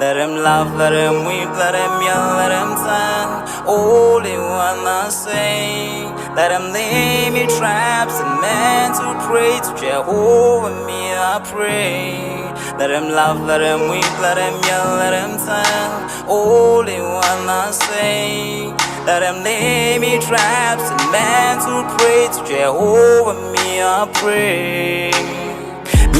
Let him laugh, let him weep, let him yell, let him sing. All they wanna say. Let him lay me traps and men to pray to Jehovah, me I pray. Let him laugh, let him weep, let him yell, let him sing. All they wanna say. Let him lay me traps and men to pray to Jehovah, me I pray.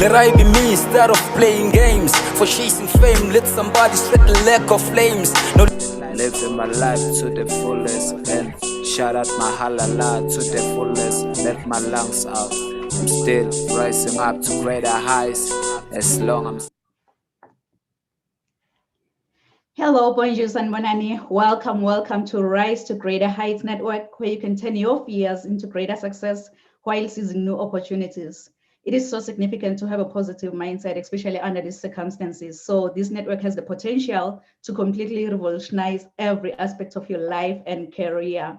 Let I be me instead of playing games. For chasing fame, let somebody sweat the lack of flames. No, living my life to the fullest and shout out my halala to the fullest. Let my lungs out. I'm still rising up to greater heights as long as Hello, bonjour and bonani. Welcome to Rise to Greater Heights Network, where you can turn your fears into greater success while seizing new opportunities. It is so significant to have a positive mindset, especially under these circumstances. So this network has the potential to completely revolutionize every aspect of your life and career.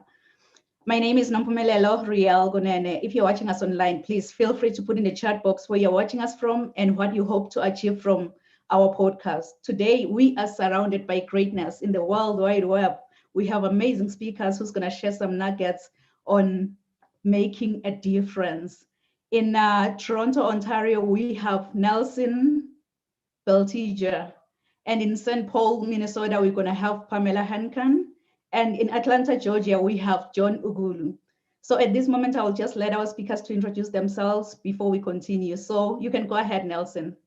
My name is Nompumelelo Riel Gunene. If you're watching us online, please feel free to put in the chat box where you're watching us from and what you hope to achieve from our podcast. Today, we are surrounded by greatness in the World Wide Web. We have amazing speakers who's going to share some nuggets on making a difference. In Toronto, Ontario, we have Nelson Beltiger. And in St. Paul, Minnesota, we're going to have Pamela Hankan. And in Atlanta, Georgia, we have John Ugulu. So at this moment, I will just let our speakers to introduce themselves before we continue. So you can go ahead, Nelson.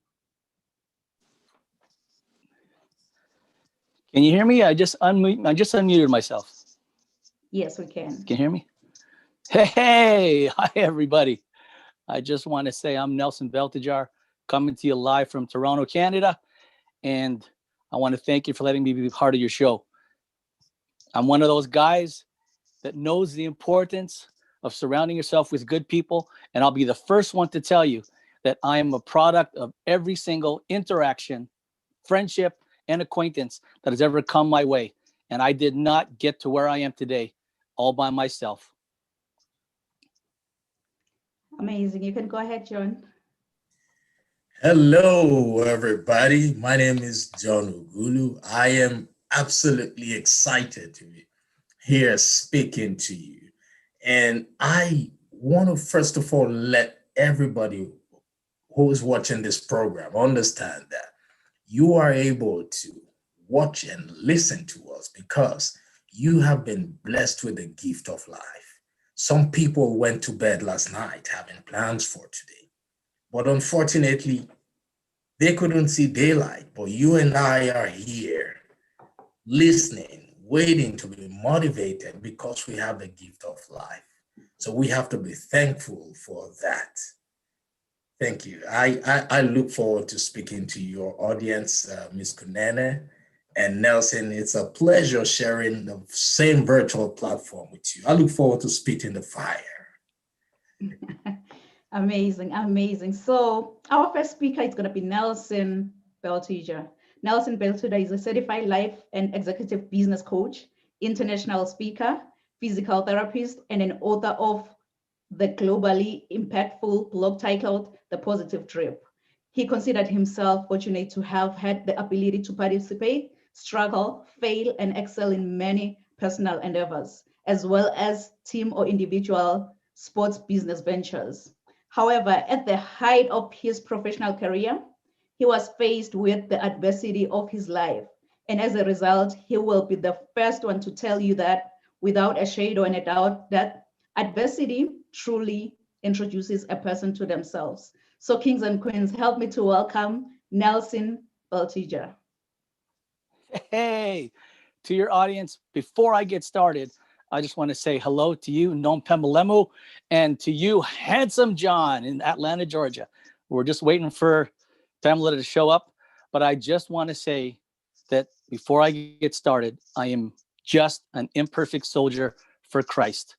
Can you hear me? I just unmuted myself. Yes, we can. Can you hear me? Hey, hi everybody. I just want to say I'm Nelson Beltijar, coming to you live from Toronto, Canada. And I want to thank you for letting me be part of your show. I'm one of those guys that knows the importance of surrounding yourself with good people. And I'll be the first one to tell you that I am a product of every single interaction, friendship, and acquaintance that has ever come my way. And I did not get to where I am today all by myself. Amazing. You can go ahead, John. Hello, everybody. My name is John Ugulu. I am absolutely excited to be here speaking to you. And I want to, first of all, let everybody who is watching this program understand that you are able to watch and listen to us because you have been blessed with the gift of life. Some people went to bed last night having plans for today, but unfortunately, they couldn't see daylight. But you and I are here listening, waiting to be motivated because we have the gift of life. So we have to be thankful for that. Thank you. I look forward to speaking to your audience, Ms. Kunene and Nelson. It's a pleasure sharing the same virtual platform with you. I look forward to spitting the fire. Amazing, amazing. So our first speaker is going to be Nelson Beltiger. Nelson Beltiger is a certified life and executive business coach, international speaker, physical therapist, and an author of the globally impactful blog titled The Positive Trip. He considered himself fortunate to have had the ability to participate, struggle, fail, and excel in many personal endeavors, as well as team or individual sports business ventures. However, at the height of his professional career, he was faced with the adversity of his life. And as a result, he will be the first one to tell you that without a shadow and a doubt that adversity truly introduces a person to themselves. So kings and queens, help me to welcome Nelson Beltiger. Hey, to your audience, before I get started, I just want to say hello to you, Nom Pembalemu, and to you, Handsome John in Atlanta, Georgia. We're just waiting for Pamela to show up, but I just want to say that before I get started, I am just an imperfect soldier for Christ.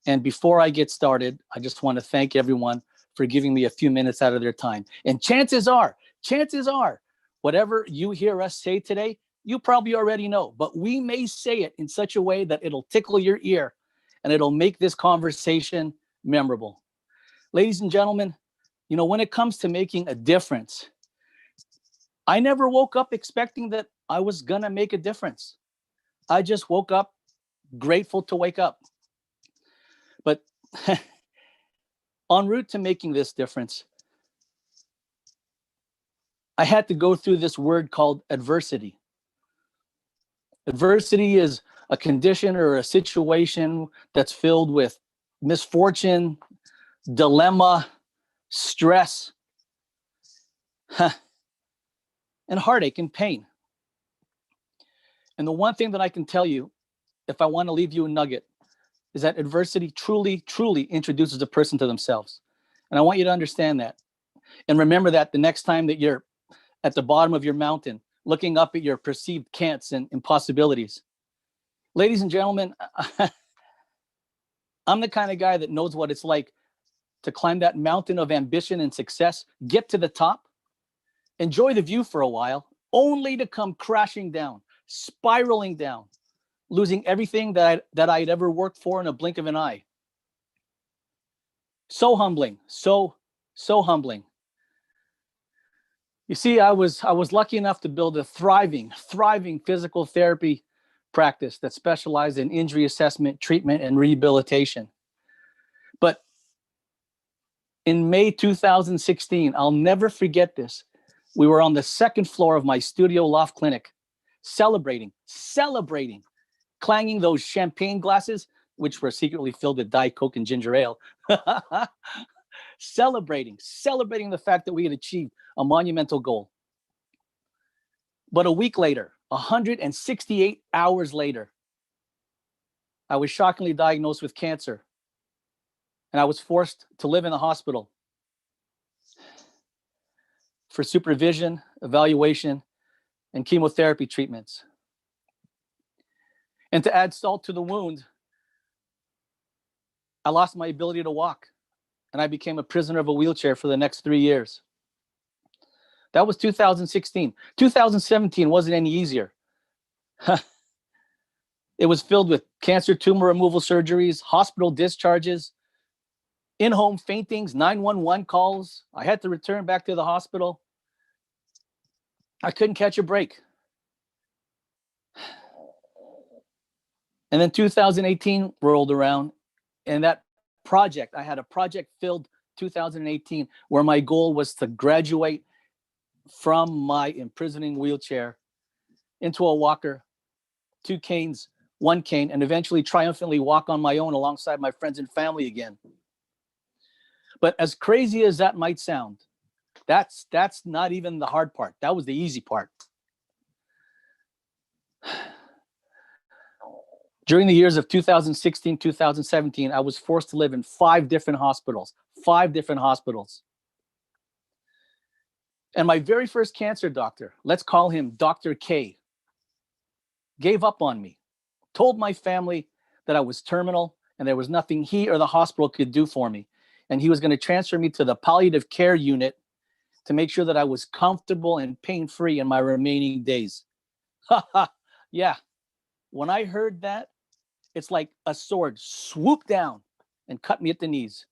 And before I get started, I just want to thank everyone for giving me a few minutes out of their time. And chances are, whatever you hear us say today, you probably already know, but we may say it in such a way that it'll tickle your ear and it'll make this conversation memorable. Ladies and gentlemen, you know, when it comes to making a difference, I never woke up expecting that I was going to make a difference. I just woke up grateful to wake up. But en route to making this difference, I had to go through this word called adversity. Adversity is a condition or a situation that's filled with misfortune, dilemma, stress, and heartache and pain. And the one thing that I can tell you, if I want to leave you a nugget, is that adversity truly, truly introduces a person to themselves. And I want you to understand that. And remember that the next time that you're at the bottom of your mountain, looking up at your perceived can'ts and impossibilities. Ladies and gentlemen, I'm the kind of guy that knows what it's like to climb that mountain of ambition and success, get to the top, enjoy the view for a while, only to come crashing down, spiraling down, losing everything that I'd ever worked for in a blink of an eye. So humbling, so humbling. You see, I was lucky enough to build a thriving physical therapy practice that specialized in injury assessment, treatment, and rehabilitation. But in May 2016, I'll never forget this. We were on the second floor of my studio loft clinic, celebrating, clanging those champagne glasses, which were secretly filled with Diet Coke and ginger ale. celebrating the fact that we had achieved a monumental goal. But a week later, 168 hours later, I was shockingly diagnosed with cancer, and I was forced to live in the hospital for supervision, evaluation, and chemotherapy treatments. And to add salt to the wound, I lost my ability to walk, and I became a prisoner of a wheelchair for the next 3 years. That was 2016. 2017 wasn't any easier. It was filled with cancer tumor removal surgeries, hospital discharges, in-home faintings, 911 calls. I had to return back to the hospital. I couldn't catch a break. And then 2018 rolled around, and that project, I had a project-filled 2018 where my goal was to graduate from my imprisoning wheelchair into a walker, 2 canes, 1 cane, and eventually triumphantly walk on my own alongside my friends and family again. But as crazy as that might sound, that's not even the hard part. That was the easy part. During the years of 2016, 2017, I was forced to live in 5 different hospitals. And my very first cancer doctor, let's call him Dr. K, gave up on me, told my family that I was terminal and there was nothing he or the hospital could do for me. And he was going to transfer me to the palliative care unit to make sure that I was comfortable and pain-free in my remaining days. Yeah. When I heard that, it's like a sword swooped down and cut me at the knees.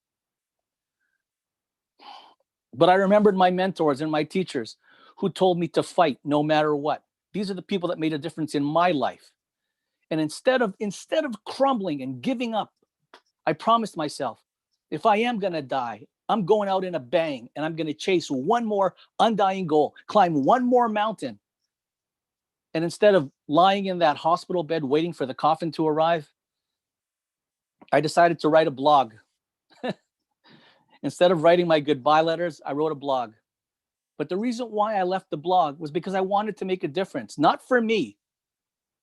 But I remembered my mentors and my teachers who told me to fight no matter what. These are the people that made a difference in my life. And instead of crumbling and giving up, I promised myself, if I am going to die, I'm going out in a bang, and I'm going to chase one more undying goal, climb one more mountain. And instead of lying in that hospital bed waiting for the coffin to arrive, I decided to write a blog. Instead of writing my goodbye letters, I wrote a blog. But the reason why I left the blog was because I wanted to make a difference, not for me,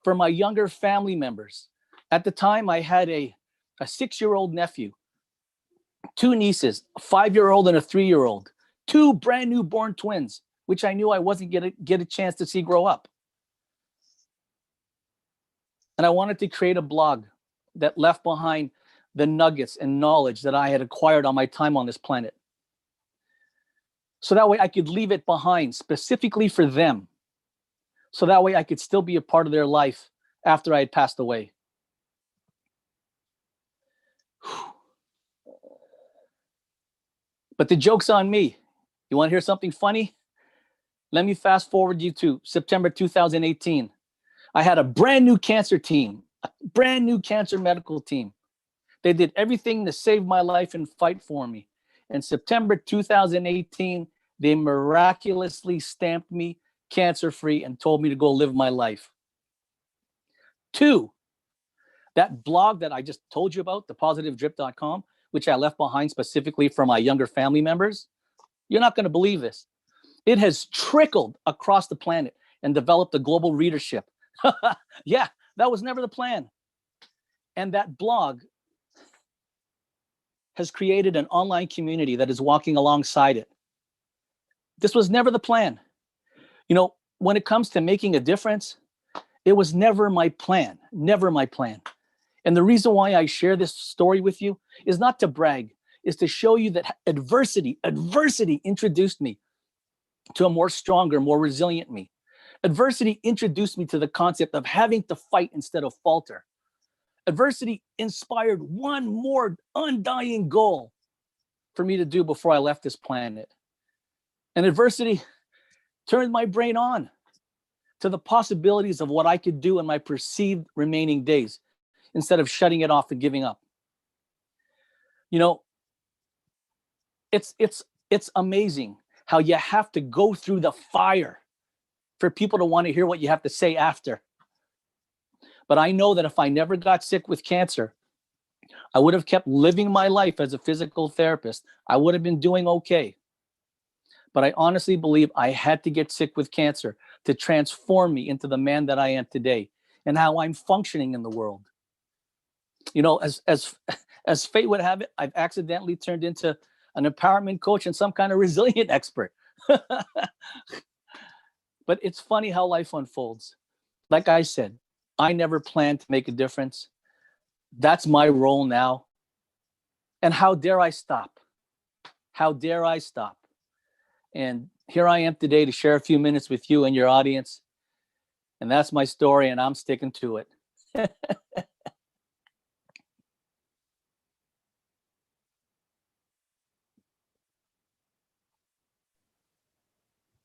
for my younger family members. At the time, I had a 6-year-old nephew, 2 nieces, a 5-year-old and a 3-year-old, 2 brand new born twins, which I knew I wasn't going to get a chance to see grow up. And I wanted to create a blog that left behind the nuggets and knowledge that I had acquired on my time on this planet. So that way I could leave it behind specifically for them. So that way I could still be a part of their life after I had passed away. But the joke's on me. You want to hear something funny? Let me fast forward you to September 2018. I had a brand new cancer team, a brand new cancer medical team. They did everything to save my life and fight for me. In September 2018, they miraculously stamped me cancer-free and told me to go live my life. 2, that blog that I just told you about, thepositivedrip.com, which I left behind specifically for my younger family members, you're not going to believe this. It has trickled across the planet and developed a global readership. Yeah, that was never the plan. And that blog has created an online community that is walking alongside it. This was never the plan. You know, when it comes to making a difference, it was never my plan, never my plan. And the reason why I share this story with you is not to brag, is to show you that adversity introduced me to a more stronger, more resilient me. Adversity introduced me to the concept of having to fight instead of falter. Adversity inspired one more undying goal for me to do before I left this planet. And adversity turned my brain on to the possibilities of what I could do in my perceived remaining days instead of shutting it off and giving up. You know, it's amazing how you have to go through the fire for people to want to hear what you have to say after. But I know that if I never got sick with cancer, I would have kept living my life as a physical therapist. I would have been doing okay. But I honestly believe I had to get sick with cancer to transform me into the man that I am today and how I'm functioning in the world. You know, as fate would have it, I've accidentally turned into an empowerment coach and some kind of resilient expert. But it's funny how life unfolds. Like I said, I never planned to make a difference. That's my role now. And how dare I stop? How dare I stop? And here I am today to share a few minutes with you and your audience. And that's my story, and I'm sticking to it.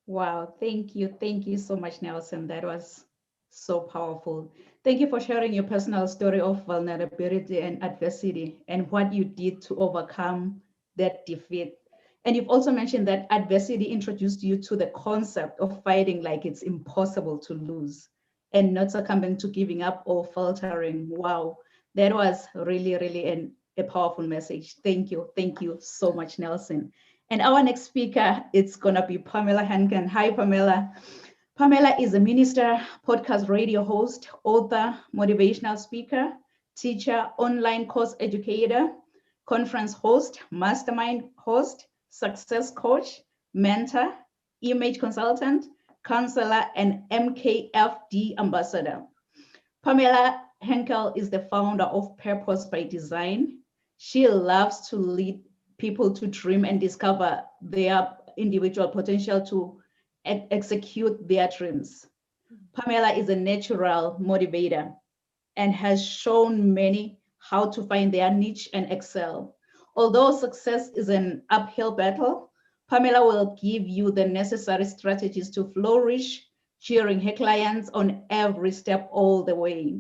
Wow, thank you. Thank you so much, Nelson. That was so powerful. Thank you for sharing your personal story of vulnerability and adversity and what you did to overcome that defeat. And you've also mentioned that adversity introduced you to the concept of fighting like it's impossible to lose and not succumbing to giving up or faltering. Wow, that was really, really a powerful message. Thank you. Thank you so much, Nelson. And our next speaker, it's gonna be Pamela Henkel. Hi, Pamela. Pamela is a minister, podcast radio host, author, motivational speaker, teacher, online course educator, conference host, mastermind host, success coach, mentor, image consultant, counselor, and MKFD ambassador. Pamela Henkel is the founder of Purpose by Design. She loves to lead people to dream and discover their individual potential to execute their dreams. Pamela is a natural motivator and has shown many how to find their niche and excel. Although success is an uphill battle, Pamela will give you the necessary strategies to flourish, cheering her clients on every step all the way.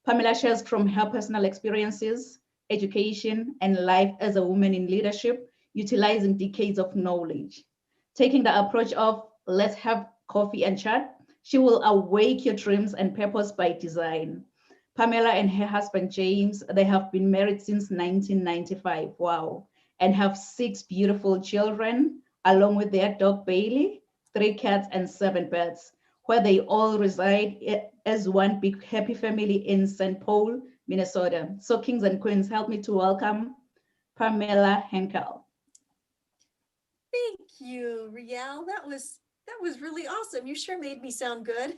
Pamela shares from her personal experiences, education, and life as a woman in leadership, utilizing decades of knowledge. Taking the approach of let's have coffee and chat, she will awake your dreams and purpose by design. Pamela and her husband, James, they have been married since 1995, wow, and have 6 beautiful children, along with their dog, Bailey, 3 cats, and 7 pets, where they all reside as one big happy family in St. Paul, Minnesota. So kings and queens, help me to welcome Pamela Henkel. Thank you, Riel. That was really awesome. You sure made me sound good.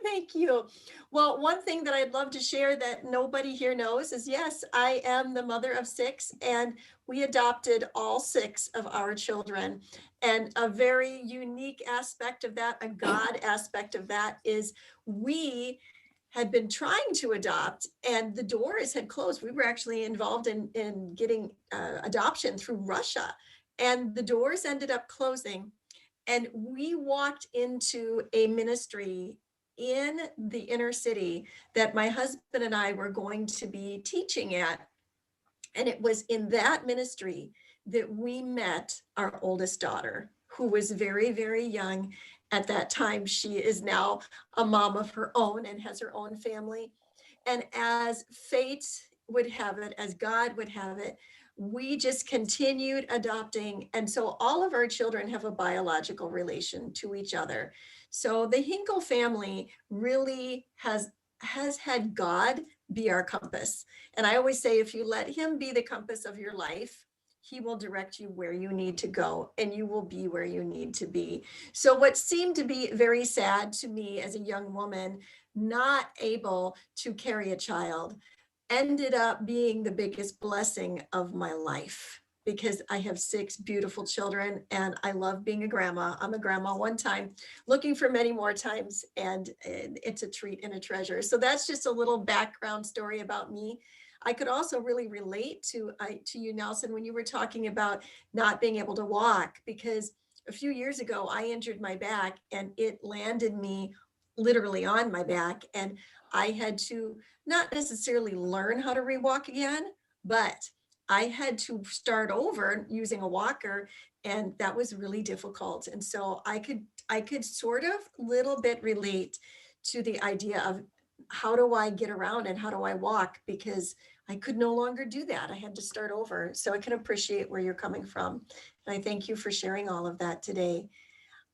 Thank you. Well, one thing that I'd love to share that nobody here knows is, yes, I am the mother of 6, and we adopted all 6 of our children. And a very unique aspect of that, a God aspect of that, is we had been trying to adopt and the doors had closed. We were actually involved in getting adoption through Russia, and the doors ended up closing. And we walked into a ministry in the inner city that my husband and I were going to be teaching at. And it was in that ministry that we met our oldest daughter, who was very, very young at that time. She is now a mom of her own and has her own family. And as fate would have it, as God would have it, we just continued adopting. And so all of our children have a biological relation to each other. So the Hinkle family really has had God be our compass. And I always say, if you let him be the compass of your life, he will direct you where you need to go and you will be where you need to be. So what seemed to be very sad to me as a young woman, not able to carry a child, ended up being the biggest blessing of my life, because I have 6 beautiful children and I love being a grandma. I'm a grandma one time, looking for many more times, and it's a treat and a treasure. So that's just a little background story about me. I could also really relate to you, Nelson, when you were talking about not being able to walk, because a few years ago I injured my back and it landed me literally on my back, and I had to not necessarily learn how to rewalk again, but I had to start over using a walker, and that was really difficult. And so I could sort of little bit relate to the idea of how do I get around and how do I walk, because I could no longer do that. I had to start over. So I can appreciate where you're coming from. And I thank you for sharing all of that today.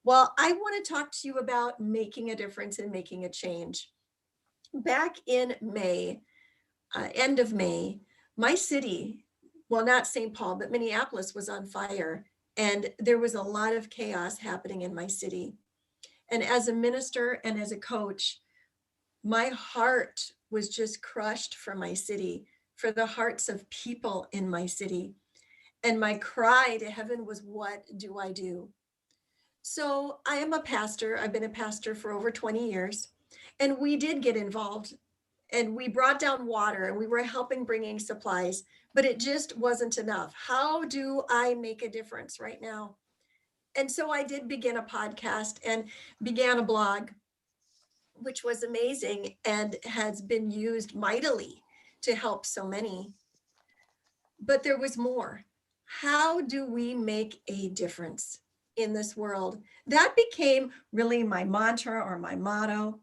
Well, I want to talk to you about making a difference and making a change. Back in May, end of May, my city, well, not St. Paul, but Minneapolis was on fire. And there was a lot of chaos happening in my city. And as a minister and as a coach, my heart was just crushed for my city, for the hearts of people in my city. And my cry to heaven was, what do I do? So I am a pastor. I've been a pastor for over 20 years. And we did get involved and we brought down water and we were helping bringing supplies, but it just wasn't enough. How do I make a difference right now? And so I did begin a podcast and began a blog, which was amazing and has been used mightily to help so many. But there was more. How do we make a difference in this world? That became really my mantra or my motto.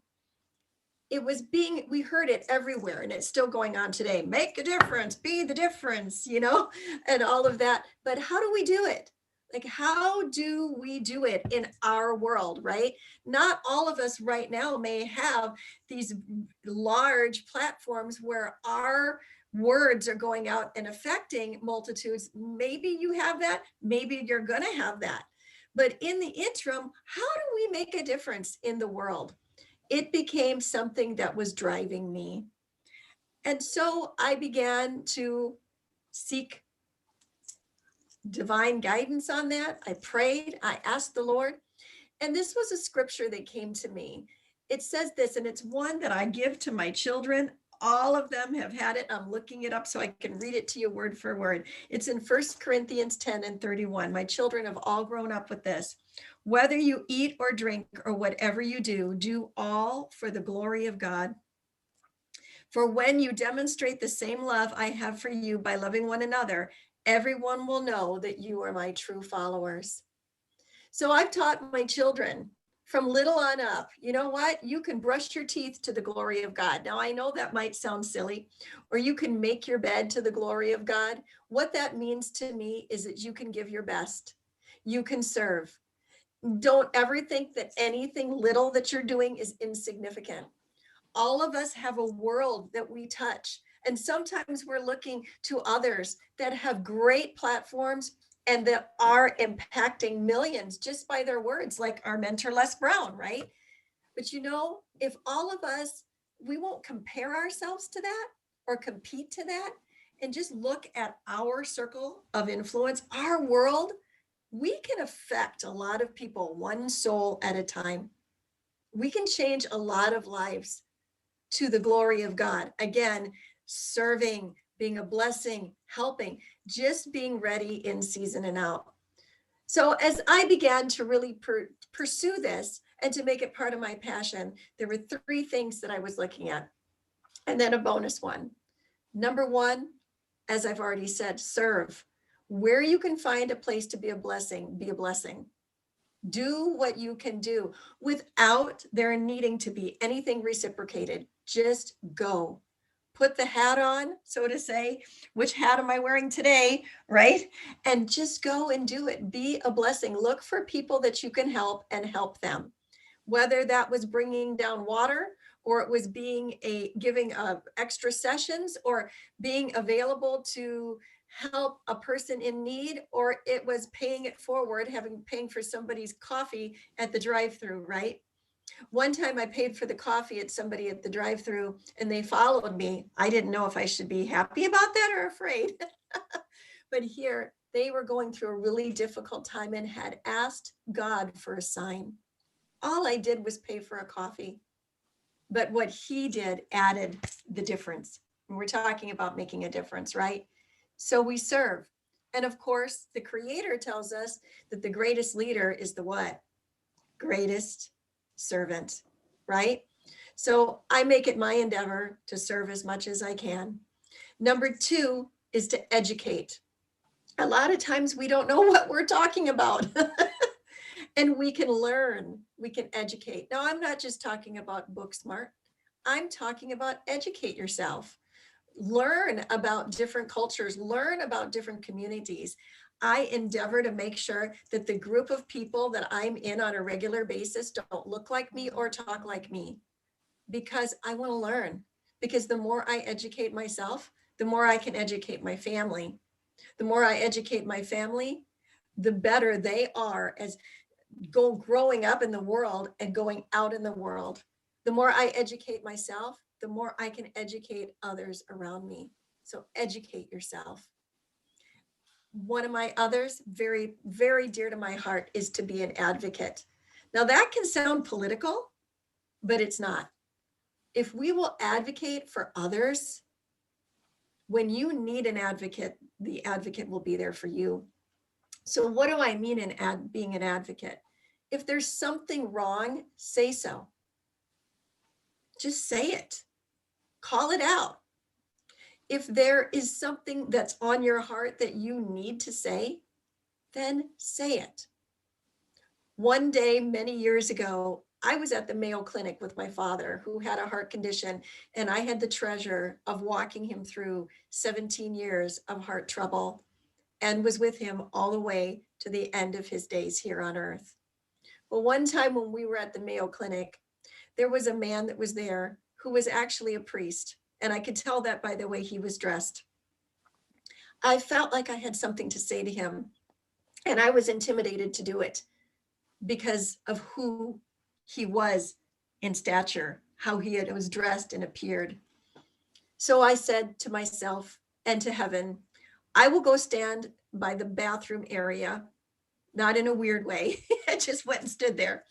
It was we heard it everywhere, and it's still going on today. Make a difference, be the difference, and all of that. But how do we do it? Like, how do we do it in our world, right? Not all of us right now may have these large platforms where our words are going out and affecting multitudes. Maybe you have that, maybe you're going to have that. But in the interim, how do we make a difference in the world? It became something that was driving me. And so I began to seek divine guidance on that. I prayed, I asked the Lord, and this was a scripture that came to me. It says this, and it's one that I give to my children. All of them have had it. I'm looking it up so I can read it to you word for word. It's in 1 Corinthians 10:31. My children have all grown up with this. Whether you eat or drink or whatever you do, do all for the glory of God. For when you demonstrate the same love I have for you by loving one another, everyone will know that you are my true followers. So I've taught my children from little on up, you know what? You can brush your teeth to the glory of God. Now, I know that might sound silly, or you can make your bed to the glory of God. What that means to me is that you can give your best. You can serve. Don't ever think that anything little that you're doing is insignificant. All of us have a world that we touch. And sometimes we're looking to others that have great platforms and that are impacting millions just by their words, like our mentor, Les Brown, right? But if all of us, we won't compare ourselves to that or compete to that, and just look at our circle of influence, our world, we can affect a lot of people, one soul at a time. We can change a lot of lives to the glory of God. Again, serving, being a blessing, helping, just being ready in season and out. So as I began to really pursue this and to make it part of my passion, there were 3 things that I was looking at, and then a bonus one. Number 1, as I've already said, serve. Where you can find a place to be a blessing, be a blessing. Do what you can do without there needing to be anything reciprocated. Just go. Put the hat on, so to say. Which hat am I wearing today, right? And just go and do it. Be a blessing. Look for people that you can help and help them. Whether that was bringing down water, or it was giving extra sessions, or being available to help a person in need, or it was paying it forward, paying for somebody's coffee at the drive-through, right? One time I paid for the coffee at somebody at the drive-through and they followed me. I didn't know if I should be happy about that or afraid. But here they were going through a really difficult time and had asked God for a sign. All I did was pay for a coffee. But what he did added the difference. And we're talking about making a difference, right? So we serve. And of course, the Creator tells us that the greatest leader is the what? Greatest servant, right? So I make it my endeavor to serve as much as I can. Number 2 is to educate. A lot of times we don't know what we're talking about. And we can learn, we can educate. Now, I'm not just talking about book smart. I'm talking about educate yourself. Learn about different cultures, learn about different communities. I endeavor to make sure that the group of people that I'm in on a regular basis don't look like me or talk like me, because I want to learn. Because the more I educate myself, the more I can educate my family. The more I educate my family, the better they are as growing up in the world and going out in the world. The more I educate myself, the more I can educate others around me. So educate yourself. One of my others, very, very dear to my heart, is to be an advocate. Now that can sound political, but it's not. If we will advocate for others, when you need an advocate, the advocate will be there for you. So what do I mean in being an advocate? If there's something wrong, say so. Just say it. Call it out. If there is something that's on your heart that you need to say, then say it. One day, many years ago, I was at the Mayo Clinic with my father, who had a heart condition, and I had the treasure of walking him through 17 years of heart trouble and was with him all the way to the end of his days here on earth. Well, one time when we were at the Mayo Clinic, there was a man that was there who was actually a priest. And I could tell that by the way he was dressed. I felt like I had something to say to him, and I was intimidated to do it because of who he was in stature, how he was dressed and appeared. So I said to myself and to heaven, I will go stand by the bathroom area, not in a weird way. I just went and stood there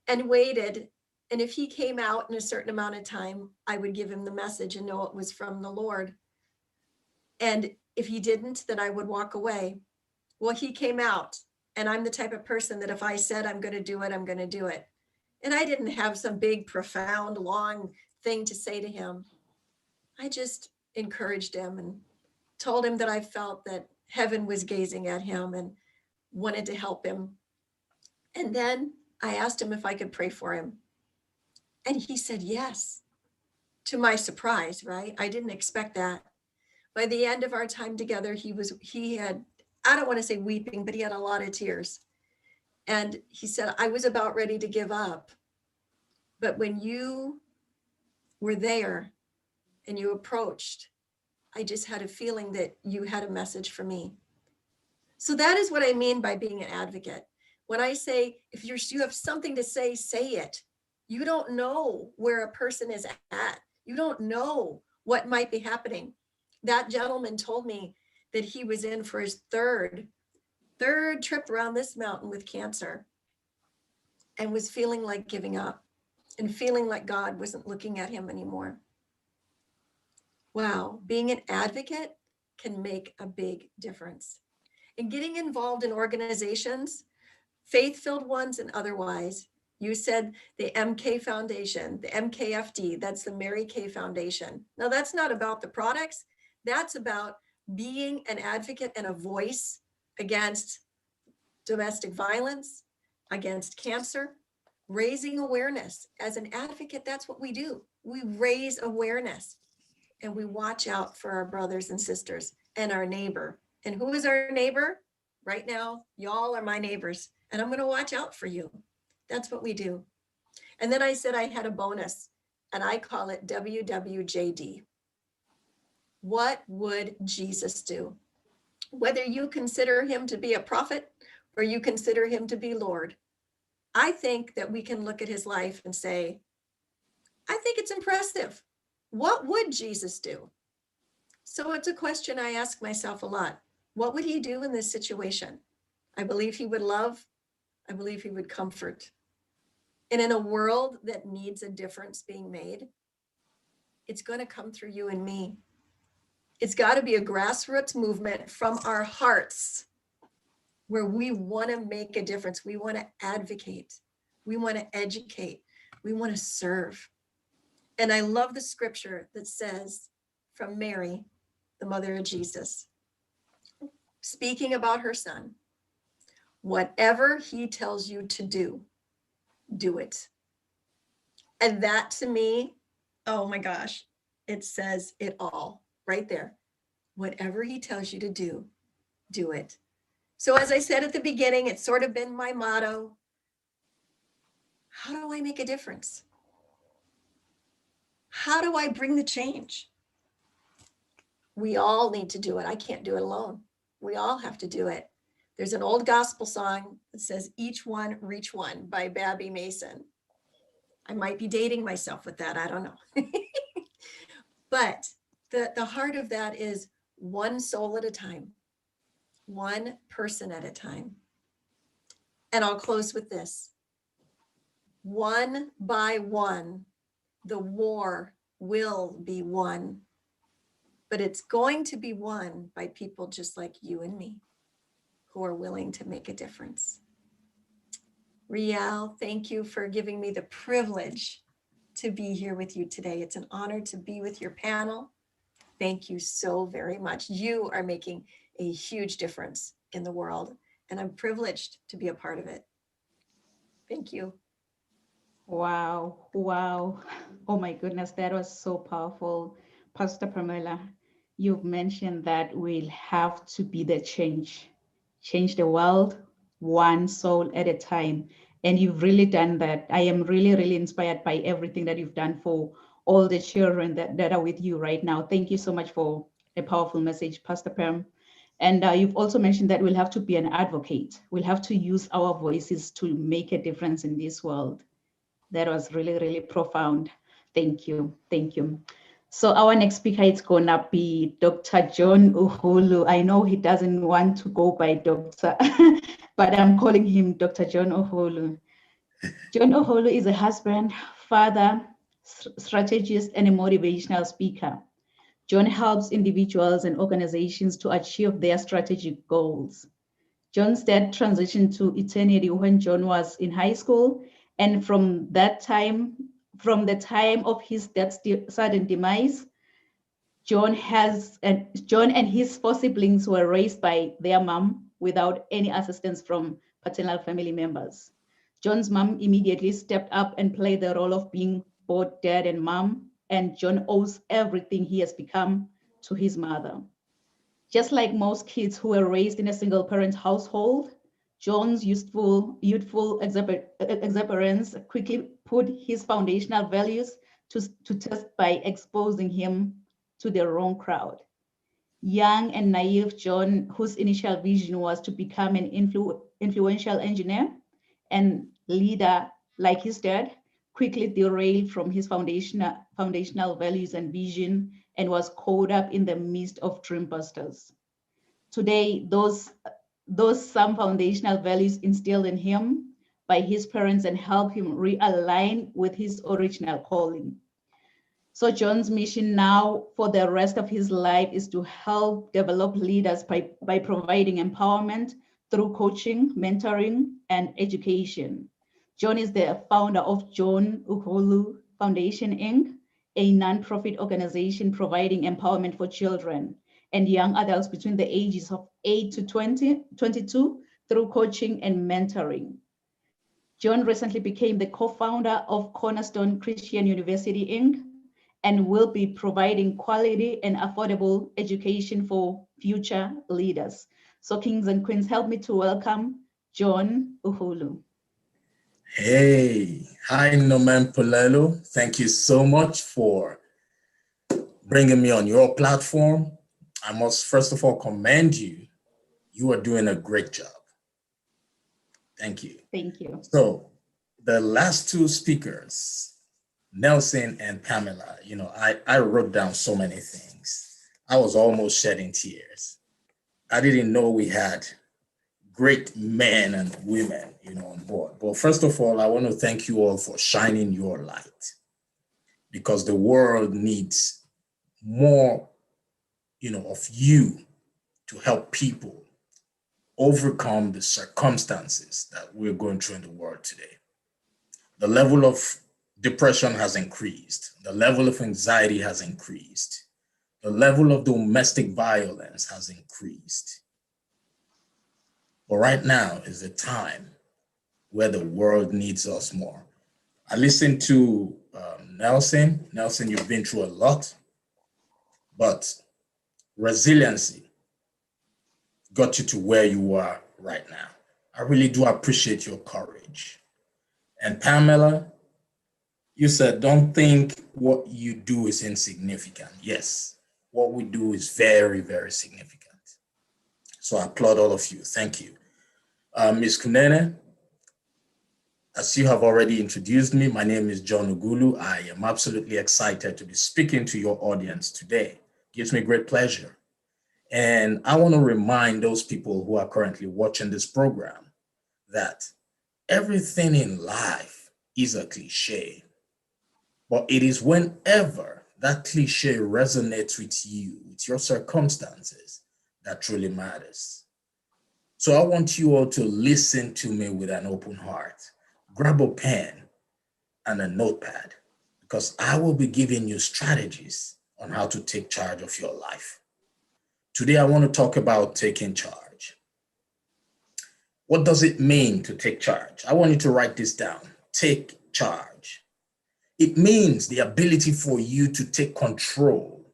and waited. And if he came out in a certain amount of time, I would give him the message and know it was from the Lord. And if he didn't, then I would walk away. Well, he came out, and I'm the type of person that if I said I'm going to do it, I'm going to do it. And I didn't have some big, profound, long thing to say to him. I just encouraged him and told him that I felt that heaven was gazing at him and wanted to help him. And then I asked him if I could pray for him. And he said yes, to my surprise, right? I didn't expect that. By the end of our time together, he had, I don't want to say weeping, but he had a lot of tears. And he said, I was about ready to give up. But when you were there and you approached, I just had a feeling that you had a message for me. So that is what I mean by being an advocate. When I say, if you have something to say, say it. You don't know where a person is at. You don't know what might be happening. That gentleman told me that he was in for his third trip around this mountain with cancer and was feeling like giving up and feeling like God wasn't looking at him anymore. Wow, being an advocate can make a big difference. and getting involved in organizations, faith-filled ones and otherwise. You said the MK Foundation, the MKFD, that's the Mary Kay Foundation. Now that's not about the products, that's about being an advocate and a voice against domestic violence, against cancer, raising awareness. As an advocate, that's what we do. We raise awareness and we watch out for our brothers and sisters and our neighbor. And who is our neighbor? Right now, y'all are my neighbors, and I'm going to watch out for you. That's what we do. And then I said I had a bonus, and I call it WWJD. What would Jesus do? Whether you consider him to be a prophet or you consider him to be Lord, I think that we can look at his life and say, I think it's impressive. What would Jesus do? So it's a question I ask myself a lot. What would he do in this situation? I believe he would love. I believe he would comfort. And in a world that needs a difference being made, it's going to come through you and me. It's got to be a grassroots movement from our hearts where we want to make a difference. We want to advocate. We want to educate. We want to serve. And I love the scripture that says from Mary, the mother of Jesus, speaking about her son, whatever he tells you to do, do it. And that to me, oh my gosh, it says it all right there. Whatever he tells you to do, do it. So as I said at the beginning, it's sort of been my motto. How do I make a difference? How do I bring the change? We all need to do it. I can't do it alone. We all have to do it. There's an old gospel song that says, "Each one, reach one" by Babby Mason. I might be dating myself with that. I don't know. But the heart of that is one soul at a time, one person at a time. And I'll close with this. One by one, the war will be won, but it's going to be won by people just like you and me who are willing to make a difference. Rial, thank you for giving me the privilege to be here with you today. It's an honor to be with your panel. Thank you so very much. You are making a huge difference in the world, and I'm privileged to be a part of it. Thank you. Wow, wow. Oh my goodness, that was so powerful. Pastor Pamela, you've mentioned that we'll have to be the change the world one soul at a time. And you've really done that. I am really, really inspired by everything that you've done for all the children that are with you right now. Thank you so much for a powerful message, Pastor Pam. And you've also mentioned that we'll have to be an advocate. We'll have to use our voices to make a difference in this world. That was really, really profound. Thank you. Thank you. So our next speaker is going to be Dr. John Uhulu. I know he doesn't want to go by doctor, but I'm calling him Dr. John Uhulu. John Uhulu is a husband, father, strategist, and a motivational speaker. John helps individuals and organizations to achieve their strategic goals. John's dad transitioned to eternity when John was in high school, and from the time of his dad's sudden demise, John and his 4 siblings were raised by their mom without any assistance from paternal family members. John's mom immediately stepped up and played the role of being both dad and mom, and John owes everything he has become to his mother. Just like most kids who were raised in a single-parent household, John's youthful exuberance quickly put his foundational values to test by exposing him to the wrong crowd. Young and naive John, whose initial vision was to become an influential engineer and leader like his dad, quickly derailed from his foundational values and vision and was caught up in the midst of dreambusters. Today, those some foundational values instilled in him by his parents and help him realign with his original calling. So John's mission now for the rest of his life is to help develop leaders by providing empowerment through coaching, mentoring, and education. John is the founder of John Uholu Foundation, Inc., a nonprofit organization providing empowerment for children and young adults between the ages of 8 to 22 through coaching and mentoring. John recently became the co-founder of Cornerstone Christian University, Inc., and will be providing quality and affordable education for future leaders. So kings and queens, help me to welcome John Uholu. Hey, hi Nomen Polelo. Thank you so much for bringing me on your platform. I must first of all commend you. You are doing a great job. Thank you. Thank you. So the last two speakers, Nelson and Pamela, I wrote down so many things. I was almost shedding tears. I didn't know we had great men and women, on board. But first of all, I want to thank you all for shining your light, because the world needs more, of you to help people overcome the circumstances that we're going through in the world today. The level of depression has increased. The level of anxiety has increased. The level of domestic violence has increased. But right now is the time where the world needs us more. I listened to Nelson. Nelson, you've been through a lot, but resiliency got you to where you are right now. I really do appreciate your courage. And Pamela, you said, don't think what you do is insignificant. Yes, what we do is very, very significant. So I applaud all of you. Thank you. Ms. Kunene, as you have already introduced me, my name is John Uholu. I am absolutely excited to be speaking to your audience today. It gives me great pleasure. And I want to remind those people who are currently watching this program that everything in life is a cliche. But it is whenever that cliche resonates with you, with your circumstances, that truly matters. So I want you all to listen to me with an open heart. Grab a pen and a notepad, because I will be giving you strategies on how to take charge of your life. Today, I want to talk about taking charge. What does it mean to take charge? I want you to write this down. Take charge. It means the ability for you to take control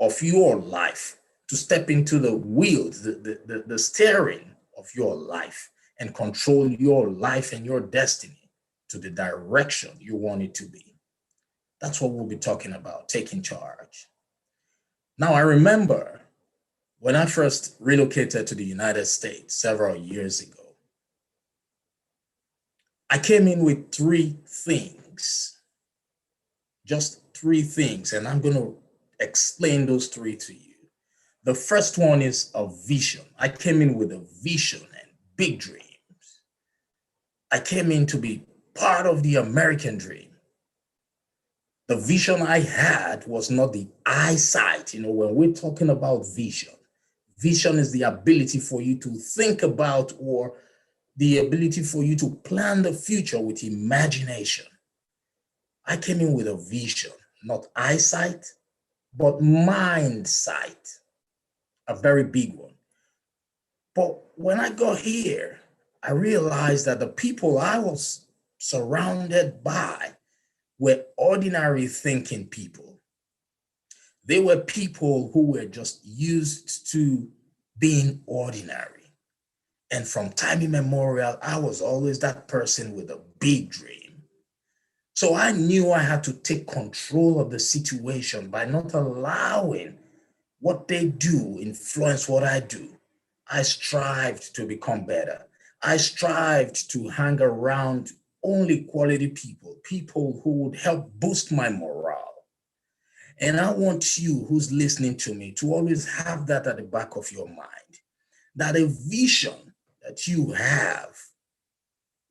of your life, to step into the wheels, the steering of your life, and control your life and your destiny to the direction you want it to be. That's what we'll be talking about, taking charge. Now, I remember when I first relocated to the United States several years ago, I came in with three things, just three things, and I'm going to explain those three to you. The first one is a vision. I came in with a vision and big dreams. I came in to be part of the American dream. The vision I had was not the eyesight. When we're talking about vision, vision is the ability for you to think about, or the ability for you to plan the future with imagination. I came in with a vision, not eyesight, but mind sight, a very big one. But when I got here, I realized that the people I was surrounded by were ordinary thinking people. They were people who were just used to being ordinary. And from time immemorial, I was always that person with a big dream. So I knew I had to take control of the situation by not allowing what they do influence what I do. I strived to become better. I strived to hang around only quality people, people who would help boost my morale. And I want you who's listening to me to always have that at the back of your mind, that a vision that you have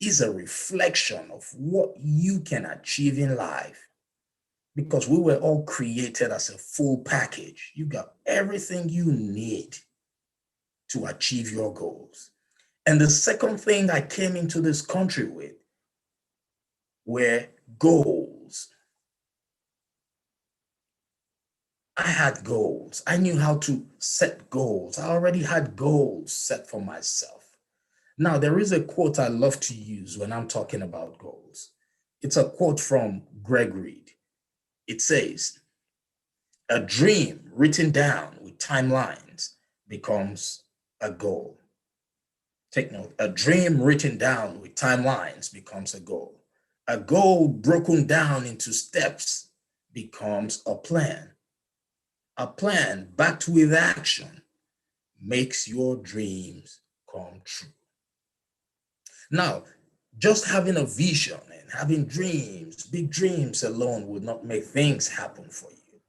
is a reflection of what you can achieve in life. because we were all created as a full package. You got everything you need to achieve your goals. And the second thing I came into this country with were goals. I had goals. I knew how to set goals. I already had goals set for myself. Now, there is a quote I love to use when I'm talking about goals. It's a quote from Greg Reed. It says, "A dream written down with timelines becomes a goal." Take note, a dream written down with timelines becomes a goal. A goal broken down into steps becomes a plan. A plan backed with action makes your dreams come true. Now, just having a vision and having dreams, big dreams alone would not make things happen for you.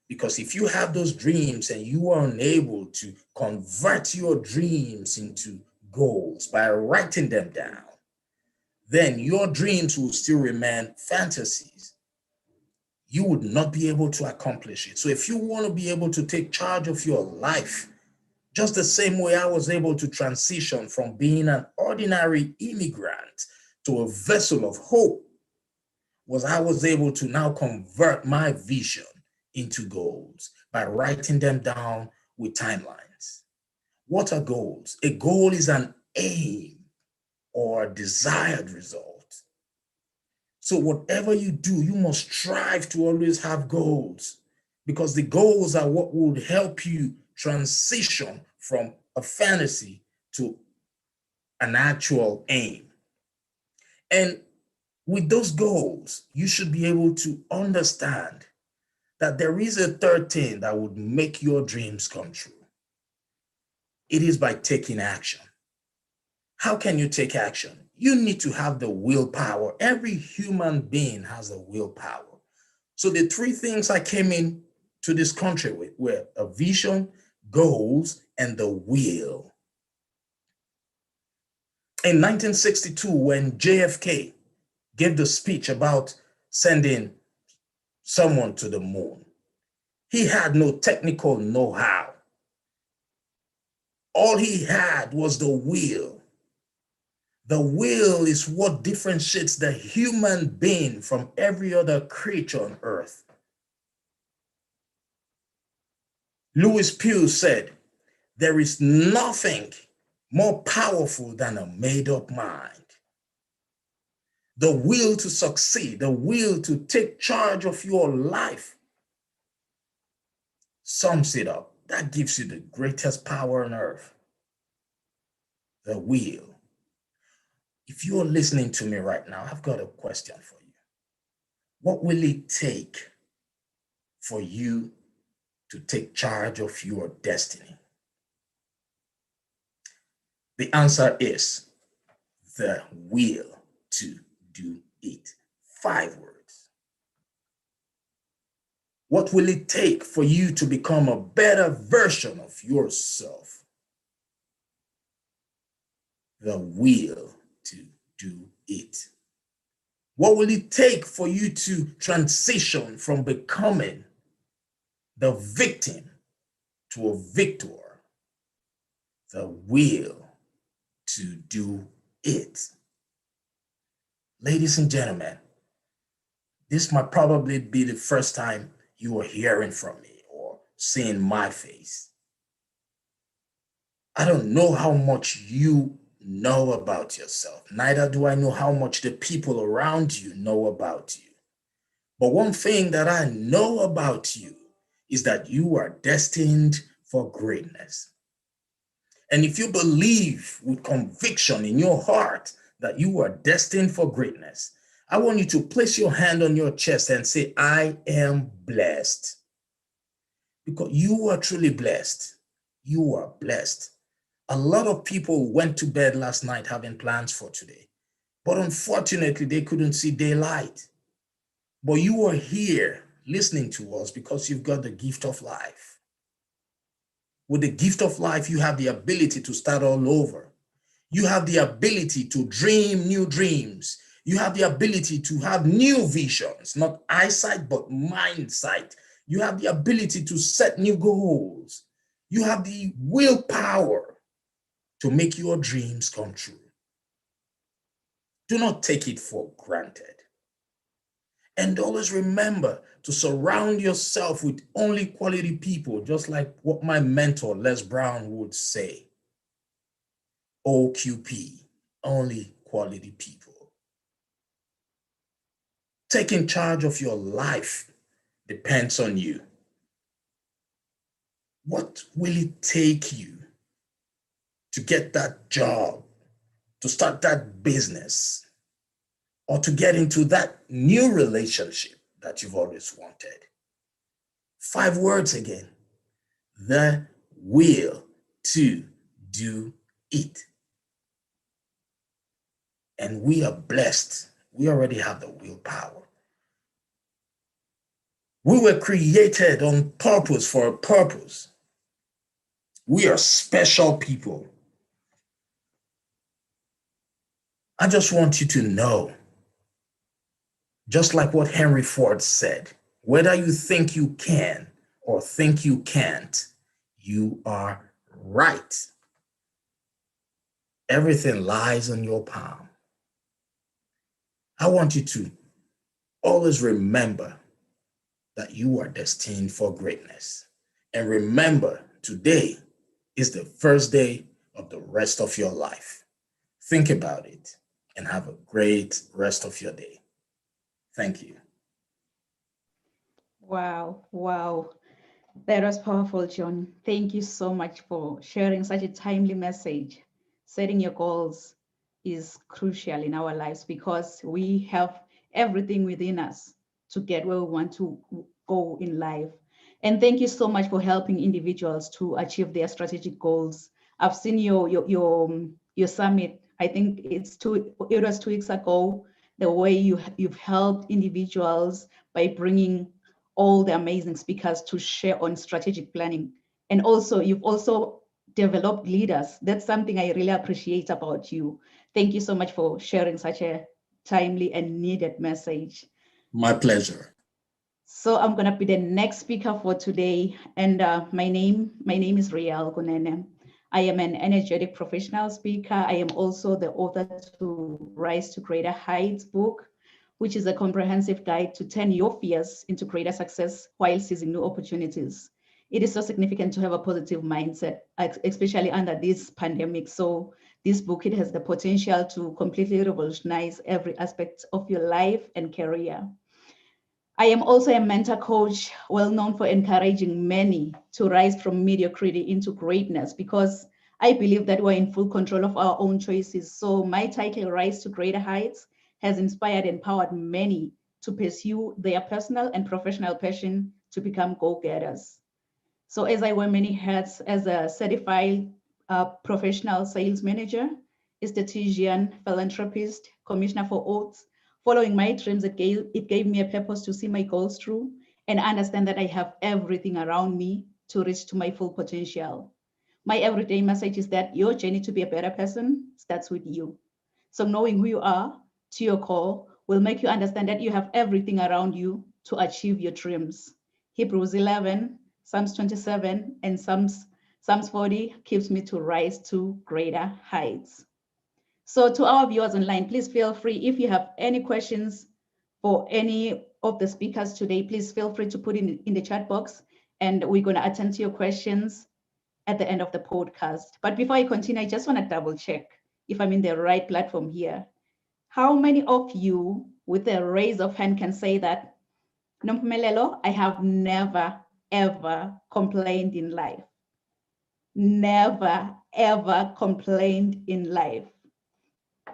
Because if you have those dreams and you are unable to convert your dreams into goals by writing them down, then your dreams will still remain fantasies. You would not be able to accomplish it. So if you want to be able to take charge of your life, just the same way I was able to transition from being an ordinary immigrant to a vessel of hope, was I was able to now convert my vision into goals by writing them down with timelines. What are goals? A goal is an aim or a desired result. So whatever you do, you must strive to always have goals, because the goals are what will help you transition from a fantasy to an actual aim. And with those goals, you should be able to understand that there is a third thing that would make your dreams come true. It is by taking action. How can you take action? You need to have the willpower. Every human being has a willpower. So the three things I came in to this country with were a vision, goals, and the will. In 1962, when JFK gave the speech about sending someone to the moon, he had no technical know-how. All he had was the will. The will is what differentiates the human being from every other creature on earth. Louis Pugh said, "There is nothing more powerful than a made-up mind." The will to succeed, the will to take charge of your life sums it up. That gives you the greatest power on earth. The will. If you're listening to me right now, I've got a question for you. What will it take for you to take charge of your destiny? The answer is the will to do it. 5 words. What will it take for you to become a better version of yourself? The will to do it. What will it take for you to transition from becoming the victim to a victor? The will to do it. Ladies and gentlemen, this might probably be the first time you are hearing from me or seeing my face. I don't know how much you know about yourself. Neither do I know how much the people around you know about you. But one thing that I know about you is that you are destined for greatness. And if you believe with conviction in your heart that you are destined for greatness, I want you to place your hand on your chest and say, "I am blessed." Because you are truly blessed. You are blessed. A lot of people went to bed last night having plans for today, but unfortunately they couldn't see daylight. But you are here listening to us because you've got the gift of life. With the gift of life, you have the ability to start all over. You have the ability to dream new dreams. You have the ability to have new visions, not eyesight, but mindsight. You have the ability to set new goals. You have the willpower to make your dreams come true. Do not take it for granted. And always remember to surround yourself with only quality people, just like what my mentor, Les Brown, would say. OQP, only quality people. Taking charge of your life depends on you. What will it take you to get that job, to start that business, or to get into that new relationship that you've always wanted? 5 words again: the will to do it. And we are blessed. We already have the willpower. We were created on purpose for a purpose. We are special people. I just want you to know, just like what Henry Ford said, whether you think you can or think you can't, you are right. Everything lies in your palm. I want you to always remember that you are destined for greatness. And remember, today is the first day of the rest of your life. Think about it and have a great rest of your day. Thank you. Wow, wow. That was powerful, John. Thank you so much for sharing such a timely message. Setting your goals is crucial in our lives because we have everything within us to get where we want to go in life. And thank you so much for helping individuals to achieve their strategic goals. I've seen your summit. I think it was 2 weeks ago. The way you've helped individuals by bringing all the amazing speakers to share on strategic planning. And also, you've also developed leaders. That's something I really appreciate about you. Thank you so much for sharing such a timely and needed message. My pleasure. So I'm gonna be the next speaker for today. And my name is Riel Gunene. I am an energetic professional speaker. I am also the author to Rise to Greater Heights book, which is a comprehensive guide to turn your fears into greater success while seizing new opportunities. It is so significant to have a positive mindset, especially under this pandemic. So this book, it has the potential to completely revolutionize every aspect of your life and career. I am also a mentor coach, well known for encouraging many to rise from mediocrity into greatness, because I believe that we're in full control of our own choices. So my title, Rise to Greater Heights, has inspired and empowered many to pursue their personal and professional passion to become go-getters. So as I wear many hats as a certified professional sales manager, esthetician, philanthropist, commissioner for oaths, following my dreams, it gave me a purpose to see my goals through and understand that I have everything around me to reach to my full potential. My everyday message is that your journey to be a better person starts with you. So knowing who you are to your core will make you understand that you have everything around you to achieve your dreams. Hebrews 11, Psalms 27, and Psalms 40 keeps me to rise to greater heights. So to our viewers online, please feel free, if you have any questions for any of the speakers today, please feel free to put in the chat box, and we're going to attend to your questions at the end of the podcast. But before I continue, I just want to double check if I'm in the right platform here. How many of you, with a raise of hand, can say that, Nompumelelo, I have never, ever complained in life? Never, ever complained in life.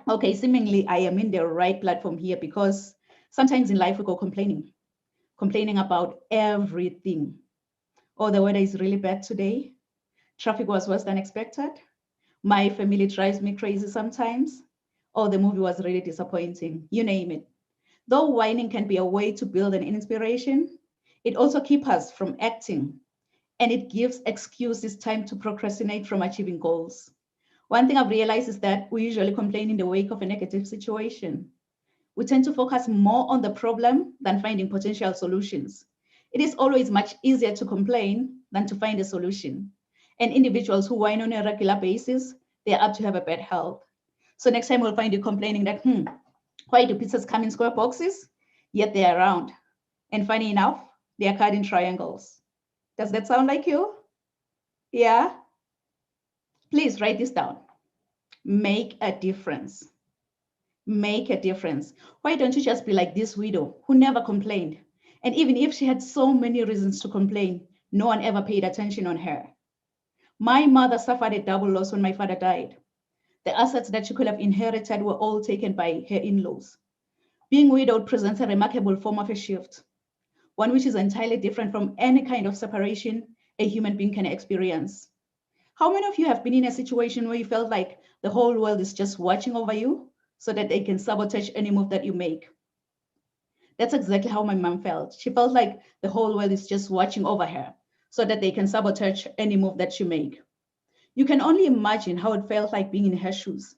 Okay, seemingly I am in the right platform here, because sometimes in life we go complaining about everything. Oh, the weather is really bad today. Traffic was worse than expected. My family drives me crazy sometimes. Oh, the movie was really disappointing. You name it. Though whining can be a way to build an inspiration, it also keeps us from acting, and it gives excuses time to procrastinate from achieving goals. One thing I've realized is that we usually complain in the wake of a negative situation. We tend to focus more on the problem than finding potential solutions. It is always much easier to complain than to find a solution. And individuals who whine on a regular basis, they're apt to have a bad health. So next time we'll find you complaining that, why do pizzas come in square boxes? Yet they're round. And funny enough, they are cut in triangles. Does that sound like you? Yeah? Please write this down. Make a difference. Make a difference. Why don't you just be like this widow who never complained? And even if she had so many reasons to complain, no one ever paid attention on her. My mother suffered a double loss when my father died. The assets that she could have inherited were all taken by her in-laws. Being widowed presents a remarkable form of a shift, one which is entirely different from any kind of separation a human being can experience. How many of you have been in a situation where you felt like the whole world is just watching over you so that they can sabotage any move that you make? That's exactly how my mom felt. She felt like the whole world is just watching over her so that they can sabotage any move that she make. You can only imagine how it felt like being in her shoes.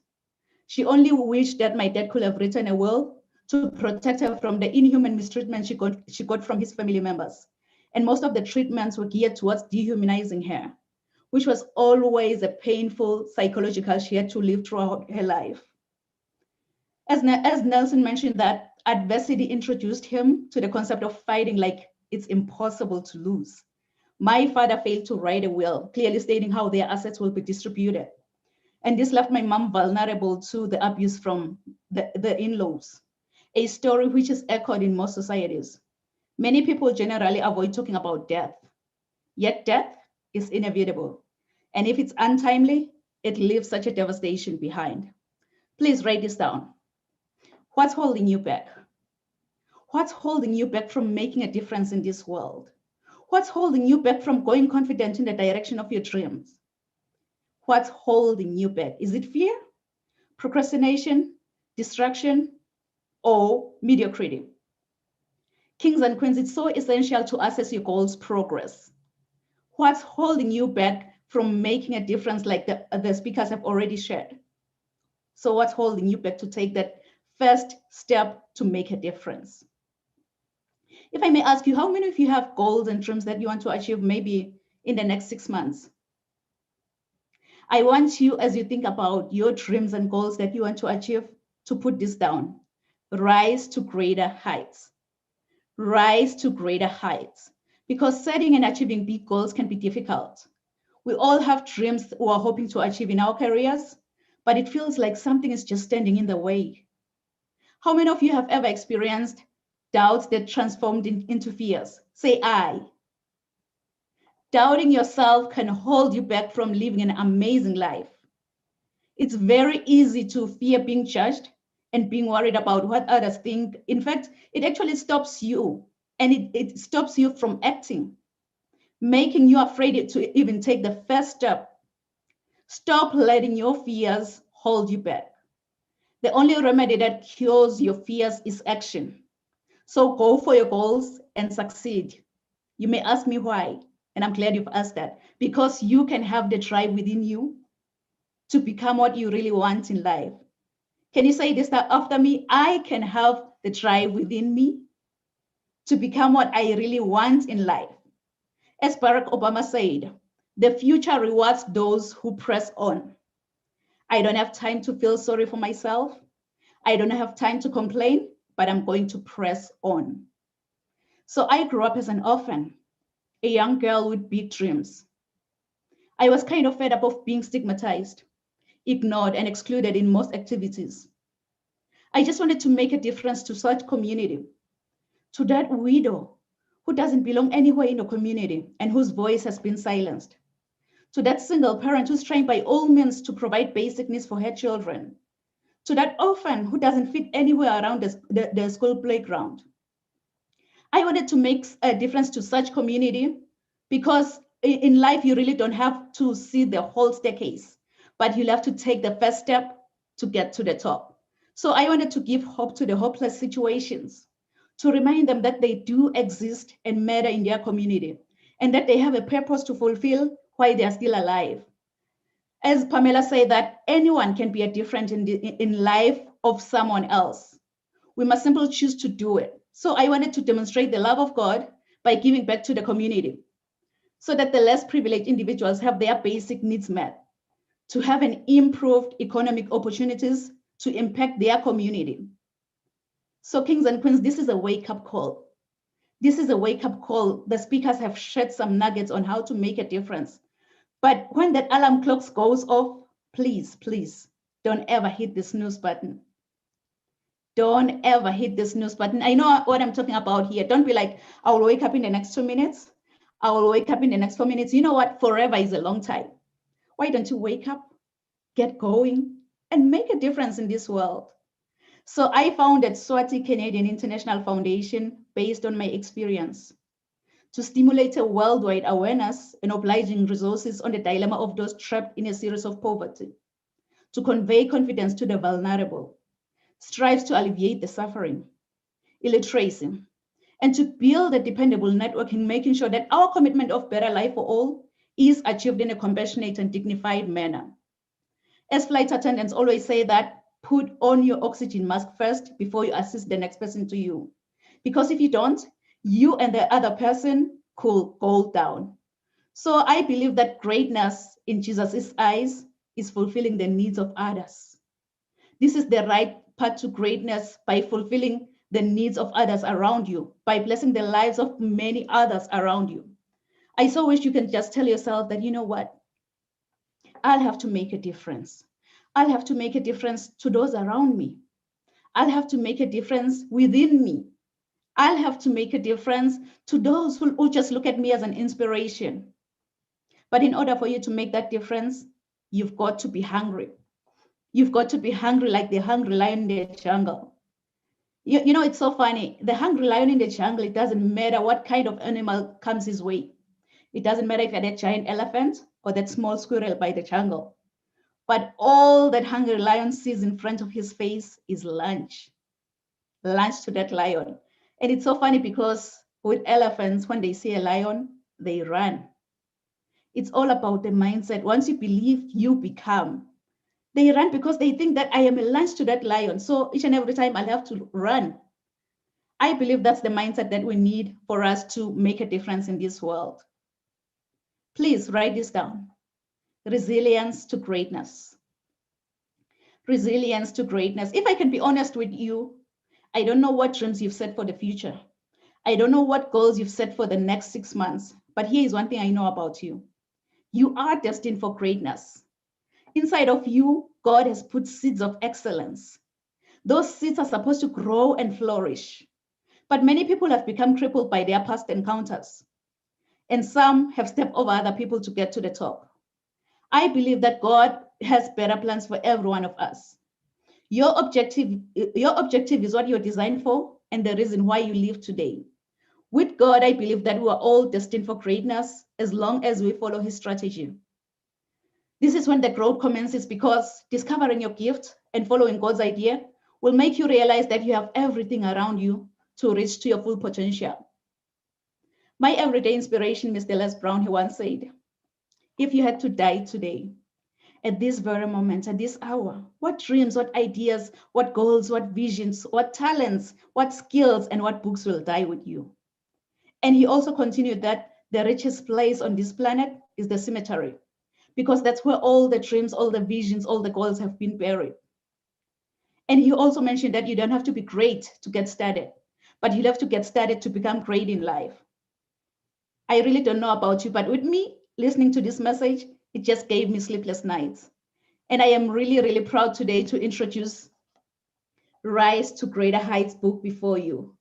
She only wished that my dad could have written a will to protect her from the inhuman mistreatment she got from his family members. And most of the treatments were geared towards dehumanizing her, which was always a painful psychological she had to live throughout her life. As Nelson mentioned, that adversity introduced him to the concept of fighting like it's impossible to lose. My father failed to write a will, clearly stating how their assets will be distributed. And this left my mom vulnerable to the abuse from the in-laws, a story which is echoed in most societies. Many people generally avoid talking about death, yet death is inevitable. And if it's untimely, it leaves such a devastation behind. Please write this down. What's holding you back? What's holding you back from making a difference in this world? What's holding you back from going confident in the direction of your dreams? What's holding you back? Is it fear, procrastination, distraction, or mediocrity? Kings and queens, it's so essential to assess your goals' progress. What's holding you back from making a difference like the speakers have already shared? So what's holding you back to take that first step to make a difference? If I may ask you, how many of you have goals and dreams that you want to achieve maybe in the next 6 months? I want you, as you think about your dreams and goals that you want to achieve, to put this down. Rise to greater heights. Rise to greater heights. Because setting and achieving big goals can be difficult. We all have dreams we are hoping to achieve in our careers, but it feels like something is just standing in the way. How many of you have ever experienced doubts that transformed into fears? Say I. Doubting yourself can hold you back from living an amazing life. It's very easy to fear being judged and being worried about what others think. In fact, it actually stops you, and it stops you from acting, making you afraid to even take the first step. Stop letting your fears hold you back. The only remedy that cures your fears is action. So go for your goals and succeed. You may ask me why, and I'm glad you've asked that, because you can have the drive within you to become what you really want in life. Can you say this after me? I can have the drive within me to become what I really want in life. As Barack Obama said, the future rewards those who press on. I don't have time to feel sorry for myself. I don't have time to complain, but I'm going to press on. So I grew up as an orphan, a young girl with big dreams. I was kind of fed up of being stigmatized, ignored, and excluded in most activities. I just wanted to make a difference to such community, to that widow who doesn't belong anywhere in the community and whose voice has been silenced, to that single parent who's trying by all means to provide basic needs for her children, to that orphan who doesn't fit anywhere around the school playground. I wanted to make a difference to such community because in life, you really don't have to see the whole staircase, but you'll have to take the first step to get to the top. So I wanted to give hope to the hopeless situations, to remind them that they do exist and matter in their community, and that they have a purpose to fulfill while they are still alive. As Pamela said, that anyone can be a difference in life of someone else. We must simply choose to do it. So I wanted to demonstrate the love of God by giving back to the community so that the less privileged individuals have their basic needs met, to have an improved economic opportunities to impact their community. So kings and queens, this is a wake-up call. This is a wake-up call. The speakers have shared some nuggets on how to make a difference. But when that alarm clock goes off, please, please, don't ever hit the snooze button. Don't ever hit the snooze button. I know what I'm talking about here. Don't be like, I will wake up in the next 2 minutes. I will wake up in the next 4 minutes. You know what? Forever is a long time. Why don't you wake up, get going, and make a difference in this world? So I founded Swati Canadian International Foundation based on my experience to stimulate a worldwide awareness and obliging resources on the dilemma of those trapped in a series of poverty, to convey confidence to the vulnerable, strives to alleviate the suffering, illiteracy, and to build a dependable network in making sure that our commitment of better life for all is achieved in a compassionate and dignified manner. As flight attendants always say that, put on your oxygen mask first before you assist the next person to you. Because if you don't, you and the other person could go down. So I believe that greatness in Jesus' eyes is fulfilling the needs of others. This is the right path to greatness, by fulfilling the needs of others around you, by blessing the lives of many others around you. I so wish you can just tell yourself that, you know what? I'll have to make a difference. I'll have to make a difference to those around me. I'll have to make a difference within me. I'll have to make a difference to those who just look at me as an inspiration. But in order for you to make that difference, you've got to be hungry. You've got to be hungry like the hungry lion in the jungle. You know, it's so funny. The hungry lion in the jungle, it doesn't matter what kind of animal comes his way. It doesn't matter if you're that giant elephant or that small squirrel by the jungle. But all that hungry lion sees in front of his face is lunch. Lunch to that lion. And it's so funny because with elephants, when they see a lion, they run. It's all about the mindset. Once you believe, you become. They run because they think that I am a lunch to that lion. So each and every time I'll have to run. I believe that's the mindset that we need for us to make a difference in this world. Please write this down. Resilience to greatness. Resilience to greatness. If I can be honest with you, I don't know what dreams you've set for the future. I don't know what goals you've set for the next 6 months, but here is one thing I know about you. You are destined for greatness. Inside of you, God has put seeds of excellence. Those seeds are supposed to grow and flourish. But many people have become crippled by their past encounters. And some have stepped over other people to get to the top. I believe that God has better plans for every one of us. Your objective is what you're designed for and the reason why you live today. With God, I believe that we are all destined for greatness as long as we follow his strategy. This is when the growth commences, because discovering your gift and following God's idea will make you realize that you have everything around you to reach to your full potential. My everyday inspiration, Mr. Les Brown, he once said, if you had to die today, at this very moment, at this hour, what dreams, what ideas, what goals, what visions, what talents, what skills, and what books will die with you? And he also continued that the richest place on this planet is the cemetery, because that's where all the dreams, all the visions, all the goals have been buried. And he also mentioned that you don't have to be great to get started, but you have to get started to become great in life. I really don't know about you, but with me, listening to this message, it just gave me sleepless nights. And I am really, really proud today to introduce Rise to Greater Heights book before you.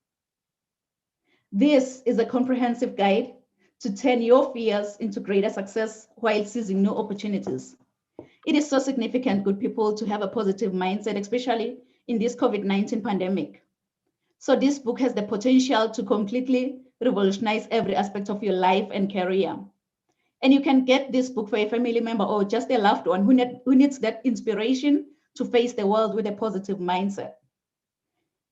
This is a comprehensive guide to turn your fears into greater success while seizing new opportunities. It is so significant, good people, to have a positive mindset, especially in this COVID-19 pandemic. So this book has the potential to completely revolutionize every aspect of your life and career. And you can get this book for a family member or just a loved one who needs that inspiration to face the world with a positive mindset.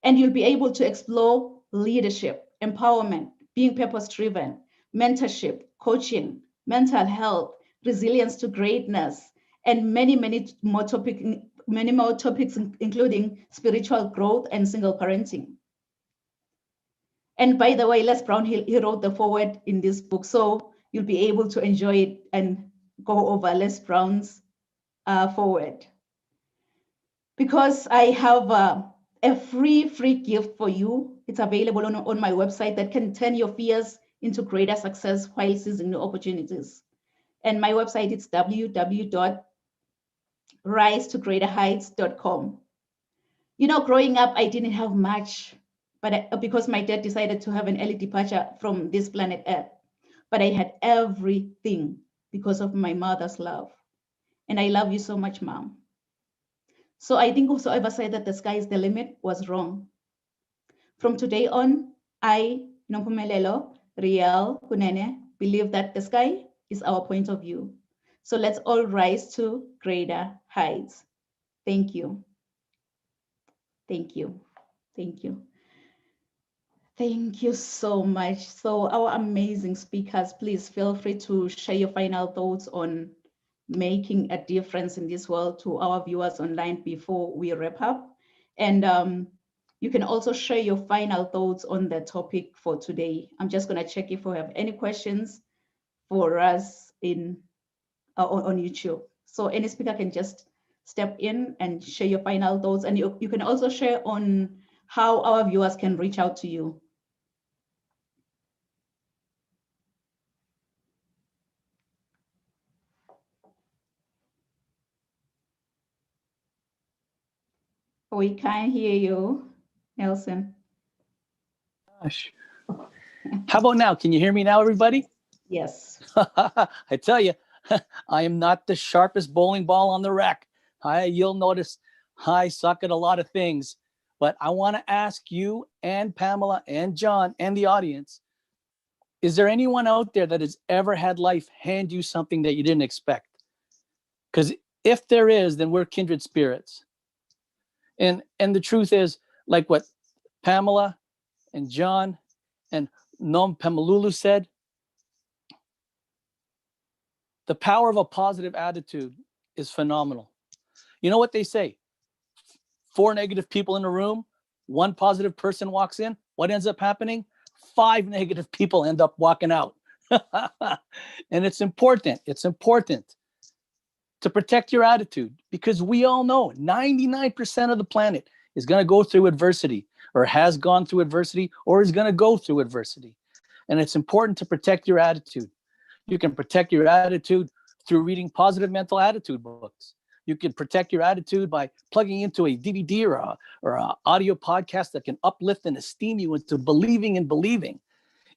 And you'll be able to explore leadership, empowerment, being purpose-driven, mentorship, coaching, mental health, resilience to greatness, and many, many more topics many more topics, including spiritual growth and single parenting. And by the way, Les Brown, he wrote the foreword in this book, so you'll be able to enjoy it and go over Les Brown's foreword. Because I have a free gift for you. It's available on my website that can turn your fears into greater success while seizing new opportunities. And my website is www.risetogreaterheights.com. You know, growing up, I didn't have much, but because my dad decided to have an early departure from this planet Earth, but I had everything because of my mother's love. And I love you so much, Mom. So I think whosoever said that the sky is the limit was wrong. From today on, I, Nompumelelo Riel Kunene, believe that the sky is our point of view. So let's all rise to greater heights. Thank you. Thank you. Thank you. Thank you so much. So our amazing speakers, please feel free to share your final thoughts on making a difference in this world to our viewers online before we wrap up. And you can also share your final thoughts on the topic for today. I'm just going to check if we have any questions for us on YouTube. So any speaker can just step in and share your final thoughts. And you can also share on how our viewers can reach out to you. We can't hear you, Nelson. Gosh. How about now? Can you hear me now, everybody? Yes. I tell you, I am not the sharpest bowling ball on the rack. You'll notice I suck at a lot of things, but I want to ask you and Pamela and John and the audience, is there anyone out there that has ever had life hand you something that you didn't expect? Because if there is, then we're kindred spirits. And the truth is, like what Pamela and John and Nom Pemalulu said, the power of a positive attitude is phenomenal. You know what they say? 4 negative people in a room, 1 positive person walks in. What ends up happening? 5 negative people end up walking out. And it's important. It's important to protect your attitude, because we all know 99% of the planet is going to go through adversity, or has gone through adversity, or is going to go through adversity. And it's important to protect your attitude. You can protect your attitude through reading positive mental attitude books. You can protect your attitude by plugging into a DVD or an audio podcast that can uplift and esteem you into believing and believing.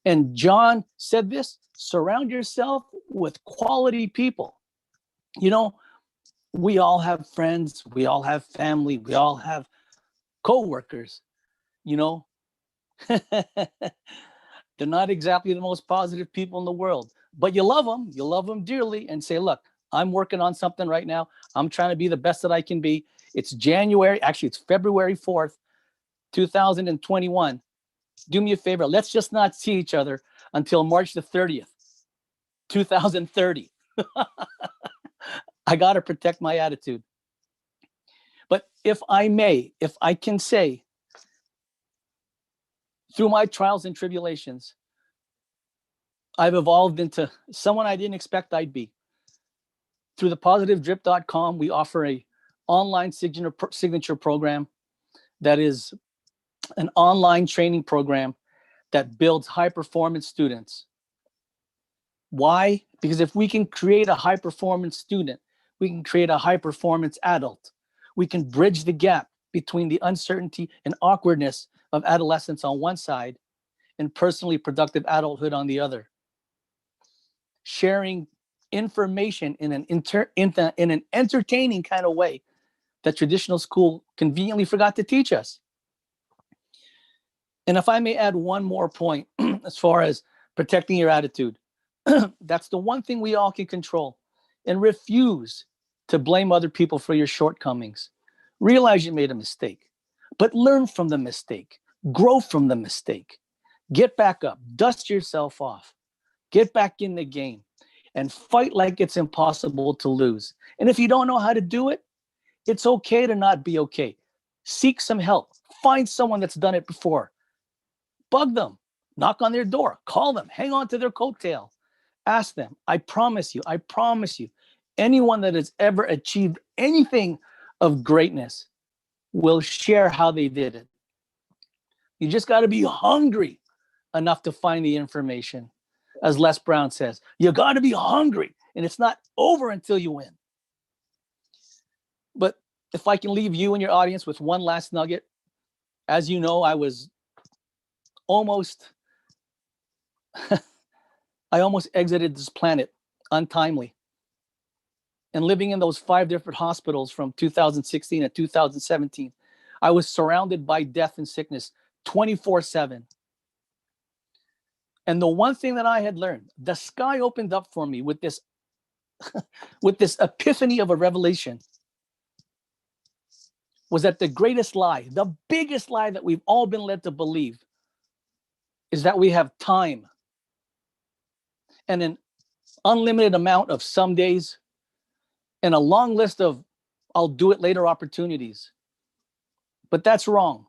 And John said this: surround yourself with quality people. You know, we all have friends, we all have family, we all have co-workers, you know. They're not exactly the most positive people in the world, but you love them dearly, and say, look, I'm working on something right now. I'm trying to be the best that I can be. It's it's February 4th, 2021. Do me a favor. Let's just not see each other until March the 30th, 2030. I got to protect my attitude. But if I can say, through my trials and tribulations, I've evolved into someone I didn't expect I'd be. Through thepositivedrip.com, we offer a online signature program that is an online training program that builds high-performance students. Why? Because if we can create a high-performance student, we can create a high-performance adult. We can bridge the gap between the uncertainty and awkwardness of adolescence on one side and personally productive adulthood on the other. Sharing information in an entertaining kind of way that traditional school conveniently forgot to teach us. And if I may add one more point, as far as protecting your attitude, that's the one thing we all can control. And refuse to blame other people for your shortcomings. Realize you made a mistake, but learn from the mistake. Grow from the mistake. Get back up. Dust yourself off. Get back in the game and fight like it's impossible to lose. And if you don't know how to do it, It's okay to not be okay. Seek some help. Find someone that's done it before. Bug them. Knock on their door. Call them. Hang on to their coattail. Ask them. I promise you, anyone that has ever achieved anything of greatness will share how they did it. You just got to be hungry enough to find the information. As Les Brown says, you got to be hungry, and it's not over until you win. But if I can leave you and your audience with one last nugget, as you know, I almost exited this planet untimely. And living in those 5 different hospitals from 2016 to 2017, I was surrounded by death and sickness 24/7. And the one thing that I had learned, the sky opened up for me with this, with this epiphany of a revelation, was that the greatest lie, the biggest lie that we've all been led to believe, is that we have time and an unlimited amount of some days and a long list of I'll do it later opportunities. But that's wrong.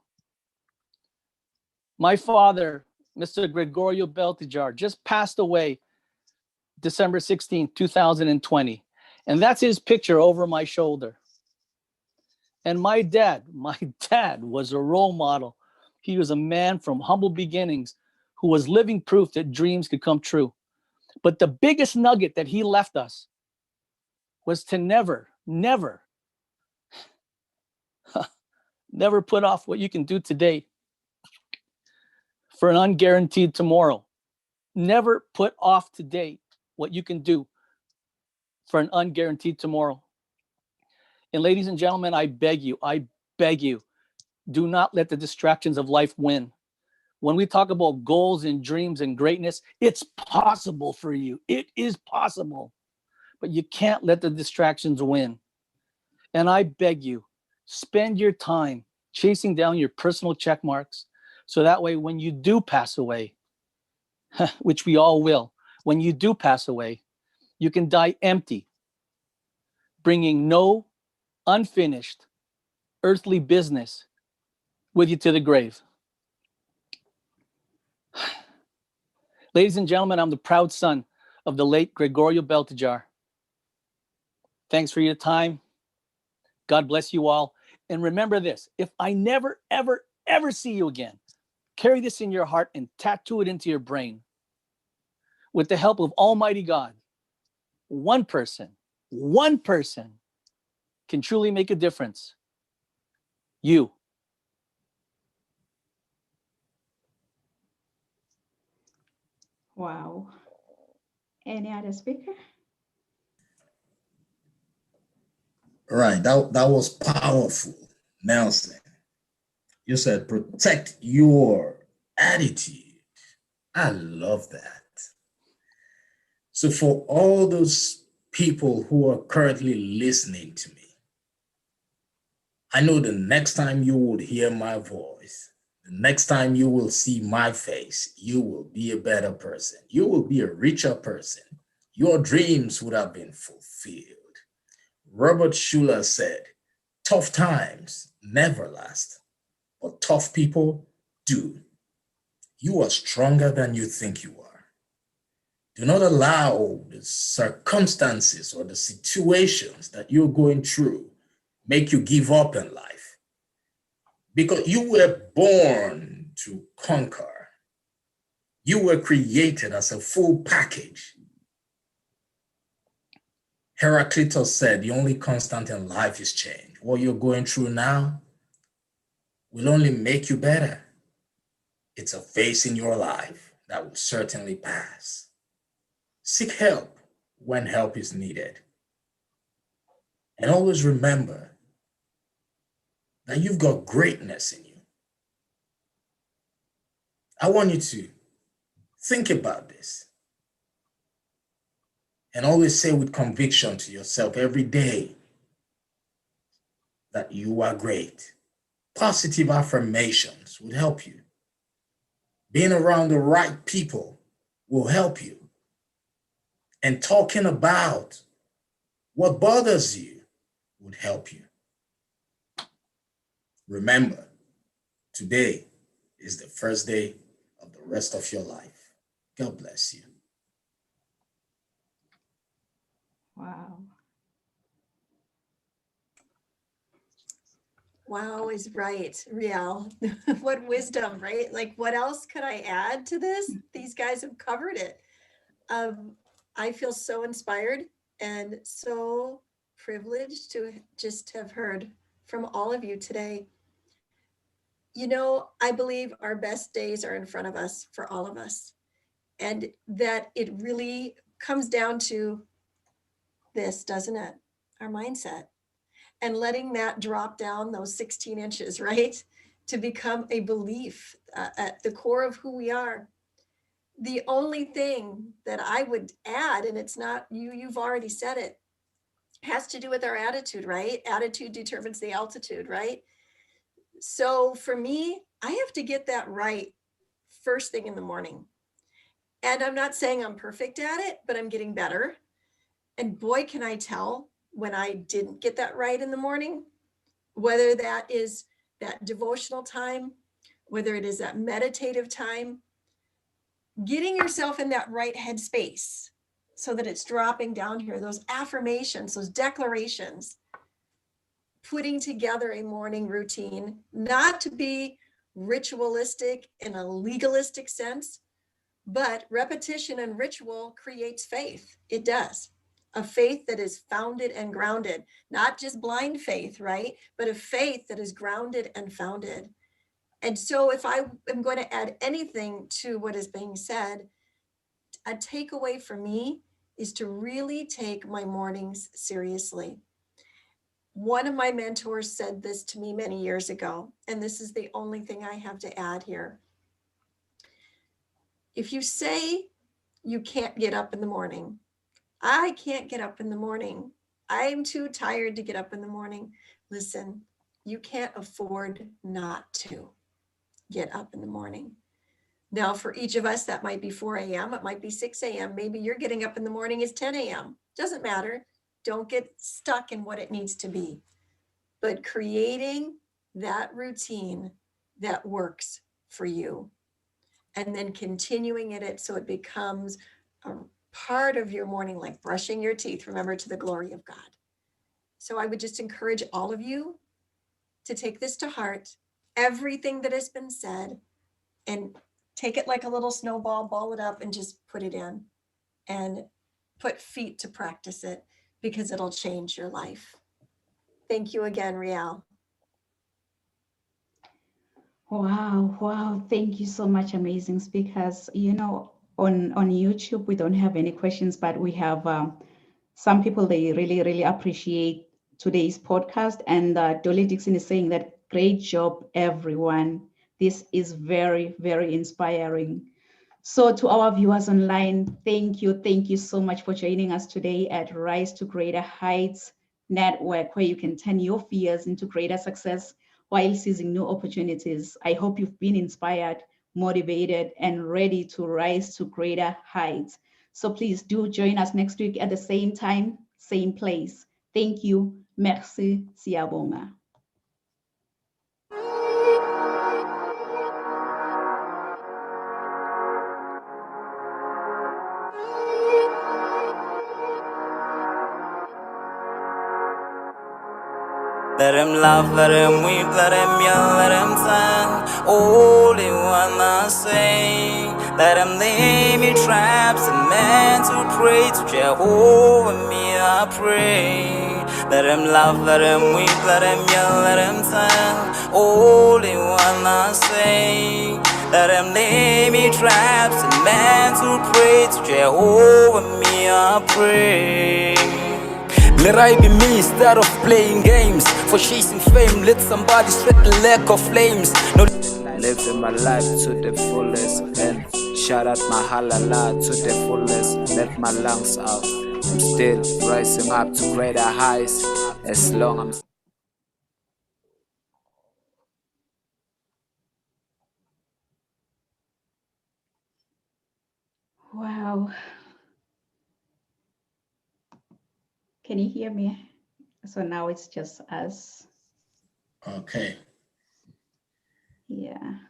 My father, Mr. Gregorio Beltijar, just passed away December 16, 2020. And that's his picture over my shoulder. And my dad was a role model. He was a man from humble beginnings who was living proof that dreams could come true. But the biggest nugget that he left us was to never put off what you can do today for an unguaranteed tomorrow. Never put off today what you can do for an unguaranteed tomorrow. And ladies and gentlemen, I beg you, do not let the distractions of life win. When we talk about goals and dreams and greatness, it's possible for you. It is possible. But you can't let the distractions win. And I beg you, spend your time chasing down your personal check marks, so that way when you do pass away, which we all will, when you do pass away, you can die empty, bringing no unfinished earthly business with you to the grave. Ladies and gentlemen, I'm the proud son of the late Gregorio Beltijar. Thanks for your time. God bless you all. And remember this, if I never, ever, ever see you again, carry this in your heart and tattoo it into your brain. With the help of Almighty God, one person can truly make a difference. You. Wow. Any other speaker? Right, that was powerful, Nelson. You said protect your attitude. I love that. So for all those people who are currently listening to me, I know the next time you will hear my voice, the next time you will see my face, you will be a better person. You will be a richer person. Your dreams would have been fulfilled. Robert Schuller said, tough times never last, but tough people do. You are stronger than you think you are. Do not allow the circumstances or the situations that you're going through make you give up in life, because you were born to conquer. You were created as a full package. Heraclitus said, the only constant in life is change. What you're going through now will only make you better. It's a phase in your life that will certainly pass. Seek help when help is needed. And always remember that you've got greatness in you. I want you to think about this and always say with conviction to yourself every day that you are great. Positive affirmations will help you. Being around the right people will help you. And talking about what bothers you would help you. remember, today is the first day of the rest of your life. God bless you. Wow. Wow is right, Riel. What wisdom, right? Like, what else could I add to this? These guys have covered it. I feel so inspired and so privileged to just have heard from all of you today. You know, I believe our best days are in front of us for all of us, and that it really comes down to this, doesn't it? Our mindset. And letting that drop down those 16 inches, right? To become a belief at the core of who we are. The only thing that I would add, and it's not you, you've already said it, has to do with our attitude, right? Attitude determines the altitude, right? So for me, I have to get that right first thing in the morning. And I'm not saying I'm perfect at it, but I'm getting better. And boy, can I tell when I didn't get that right in the morning, whether that is that devotional time, whether it is that meditative time, getting yourself in that right headspace so that it's dropping down here, those affirmations, those declarations, putting together a morning routine, not to be ritualistic in a legalistic sense, but repetition and ritual creates faith. It does. A faith that is founded and grounded, not just blind faith, right? But a faith that is grounded and founded. And so if I am going to add anything to what is being said, a takeaway for me is to really take my mornings seriously. One of my mentors said this to me many years ago, and this is the only thing I have to add here. If you say you can't get up in the morning, I can't get up in the morning, I'm too tired to get up in the morning. Listen, you can't afford not to get up in the morning. Now, for each of us, that might be 4 a.m., it might be 6 a.m. Maybe you're getting up in the morning is 10 a.m. Doesn't matter. Don't get stuck in what it needs to be. But creating that routine that works for you, and then continuing in it so it becomes a part of your morning, like brushing your teeth, remember, to the glory of God. So I would just encourage all of you to take this to heart, everything that has been said, and take it like a little snowball, ball it up, and just put it in and put feet to practice it, because it'll change your life. Thank you again, Riel. Wow, wow. Thank you so much, amazing speakers. You know, on YouTube, we don't have any questions, but we have some people, they really, really appreciate today's podcast. And Dolly Dixon is saying that great job, everyone. This is very, very inspiring. So to our viewers online, thank you so much for joining us today at Rise to Greater Heights Network, where you can turn your fears into greater success while seizing new opportunities. I hope you've been inspired, motivated, and ready to rise to greater heights. So please do join us next week at the same time, same place. Thank you. Merci. Siyabonga. Let him laugh, let him weep, let him yell, let him sing. Only one I say. Let him lay me traps and men to pray to Jehovah, me I pray. Let him laugh, let him weep, let him yell, let him sing. Only one I say. Let him lay me traps and men to pray to Jehovah, me I pray. Let I be me instead of playing games. For chasing fame, let somebody sweat the lack of flames. No, Living my life to the fullest and shout out my halala to the fullest. Let my lungs out. I'm still rising up to greater heights as long I'm Wow. Can you hear me? So now it's just us. Okay. Yeah.